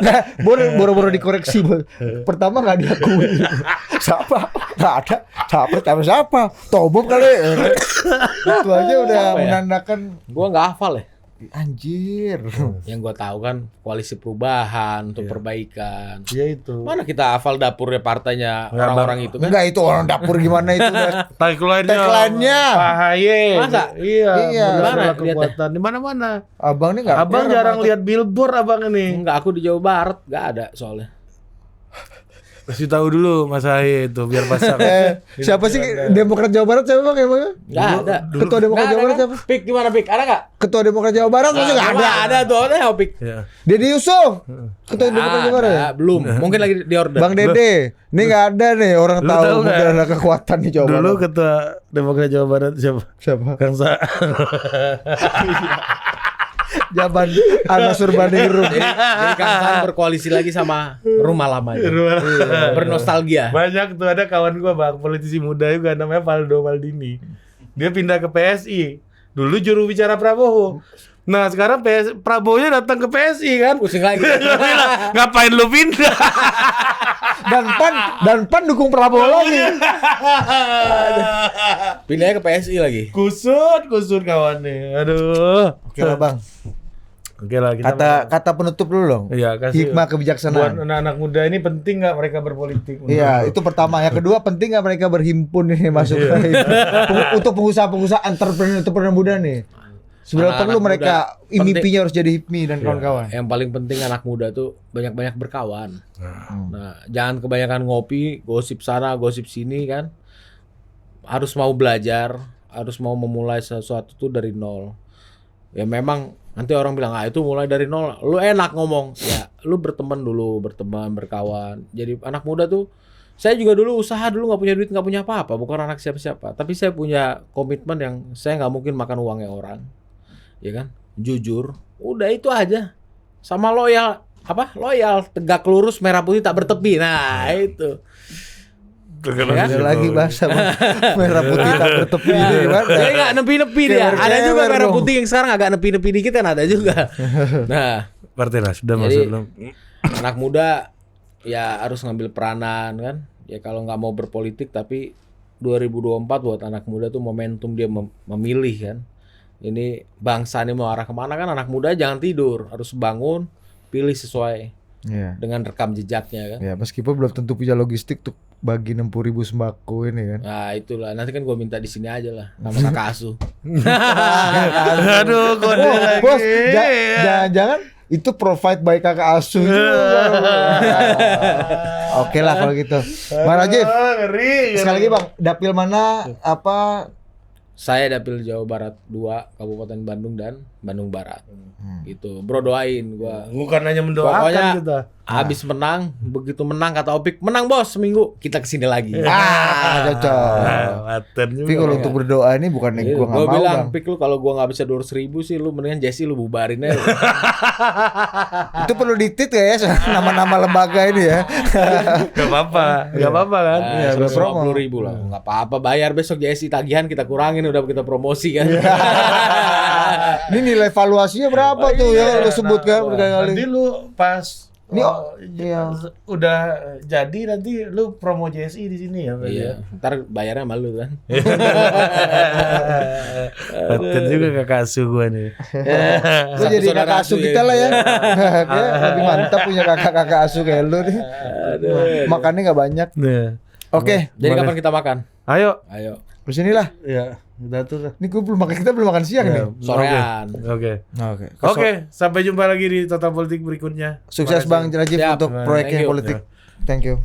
Nah, boro-boro dikoreksi. Bos. Pertama nggak diakui. Siapa? Nggak ada. Siapa? Tobob kali. Itu aja udah Siapa ya? menandakan Gua nggak hafal ya. anjir. Yang gua tahu kan koalisi perubahan untuk perbaikan. Ya itu. Mana kita hafal dapurnya partainya Nggak, orang-orang Bang. itu kan? Enggak itu orang dapur gimana itu udah. Tagline-nya. Pak Haye. Masa? Iya. Iya. Mana Mana kekuatan di mana-mana. Abang nih enggak. Abang jarang lihat billboard abang ini. Enggak, aku di Jawa Barat nggak ada soalnya. Kasih tahu dulu Mas Haye itu biar pasang. Siapa sih Demokrat Jawa Barat siapa Bang emangnya? Nggak ada. Ketua Demokrat Nggak Jawa ada Barat kan? siapa? Pik gimana Pik? Ada nggak? Ketua Demokrat Jawa Barat masa enggak ada? Nggak ada tuh, ada Pik. Ya. Deddy Yusuf. Ketua Demokrat Jawa Barat. Ada, belum. Mungkin lagi di order. Bang Dede, ini nggak ada nih orang Lu tahu tahu nggak? udah ada kekuatan di Jawa Dulu Barat. ketua Demokrat Jawa Barat siapa? Siapa? Kang Sa. Zaman Ana Surbaningrum. Jadi Kang Saan berkoalisi lagi sama rumah lamanya. Iya, bernostalgia. Banyak tuh ada kawan gua Bang, politisi muda juga namanya Valdo Maldini. Dia pindah ke PSI. Dulu juru bicara Prabowo. Nah, sekarang Prabowo-nya datang ke PSI kan. Pusing lagi. Gua bilang, ngapain lu pindah? Dan PAN dukung Prabowo lagi. Pindahnya ke PSI lagi. Kusut kawannya. Aduh. Oke lah Bang. Oke lah kita Kata penutup dulu dong. Iya, kasih. Hikmah Buat kebijaksanaan. anak-anak muda ini penting nggak mereka berpolitik? Iya, itu pertama. Yang kedua, penting nggak mereka berhimpun ini masuk ke ini? Untuk pengusaha-pengusaha entrepreneur muda nih. Sebenarnya Anak-anak perlu mereka muda, mimpinya harus jadi HIPMI dan kawan-kawan. Yang paling penting anak muda tuh banyak-banyak berkawan. Nah, jangan kebanyakan ngopi, gosip sana, gosip sini kan. Harus mau belajar, harus mau memulai sesuatu tuh dari nol. Ya memang nanti orang bilang, itu mulai dari nol. Lu enak ngomong. Ya, lu berteman dulu, berkawan. Jadi anak muda tuh, saya juga dulu usaha dulu nggak punya duit, nggak punya apa-apa. Bukan anak siapa-siapa. Tapi saya punya komitmen yang saya nggak mungkin makan uangnya orang. Ya kan? Jujur. Udah itu aja. Sama loyal. Loyal. Tegak lurus, merah putih tak bertepi. Nah, itu. Ya, Ada lagi bahasa Bang. Merah putih tak bertepi ini gimana? Dia nggak nepi-nepi dia. Ada Cewer-cewer juga merah dong. putih yang sekarang agak nepi-nepi dikit kan ada juga. Nah, Partai lah sudah Jadi, masuk belum? anak muda ya harus ngambil peranan kan. Ya kalau nggak mau berpolitik tapi 2024 buat anak muda tuh momentum dia memilih kan. ini bangsa ini mau arah kemana kan, anak muda jangan tidur, harus bangun, pilih sesuai Iya. dengan rekam jejaknya kan. Ya meskipun belum tentu punya logistik tuh bagi 60.000 sembako ini kan. Nah itulah, nanti kan gue minta di sini aja lah nama kakak asuh. Aduh, kode Oh, lagi. bos, jangan-jangan itu provide by kakak asuh juga. Oke lah kalau gitu. Bang Rajif, Ngeri. sekali lagi Bang, dapil mana apa? Saya dapil Jawa Barat 2, Kabupaten Bandung dan Bandung Barat. Gitu. Bro doain gua. Bukan hanya mendoakan Pokoknya kita. habis menang, begitu menang kata Opik, menang bos seminggu, kita kesini lagi. Cocok. Waten juga. Tapi kalau untuk berdoa ini bukan yang gua nggak Gue mau bilang, Bang. Pik lu kalau gua nggak bisa 200.000 sih, lu mendingan Jesse lu bubarin aja. Itu perlu ditit ya nama-nama lembaga ini ya. Gak apa-apa, gak apa-apa kan? Iya, Nah, promo. 150.000 lah, nggak apa-apa. Bayar besok Jesse tagihan kita kurangin, udah kita promosi kan. Ini nilai valuasinya berapa tuh ya lu sebutkan berkali-kali. Nanti lu pas Ini, iya. Udah jadi nanti lu promo JSI di sini ya. Iya, ntar bayarnya malu kan. Waten juga kakak asuh gua nih. Lu jadi Saudara kakak asuh asuh kita ya. lah ya. Kayak lebih mantap punya kakak-kakak asuh kayak lu nih. Makannya nggak banyak. Nah. Oke, Jadi kapan kita makan? Ayo. Ayo. kesini lah. Ya, udah tuh. Ini kita belum makan siang nih. Sorean. Oke. Oke. Oke, sampai jumpa lagi di Total Politik berikutnya. Sukses Bang Rajif Siap. untuk Thank proyeknya you. politik. Thank you.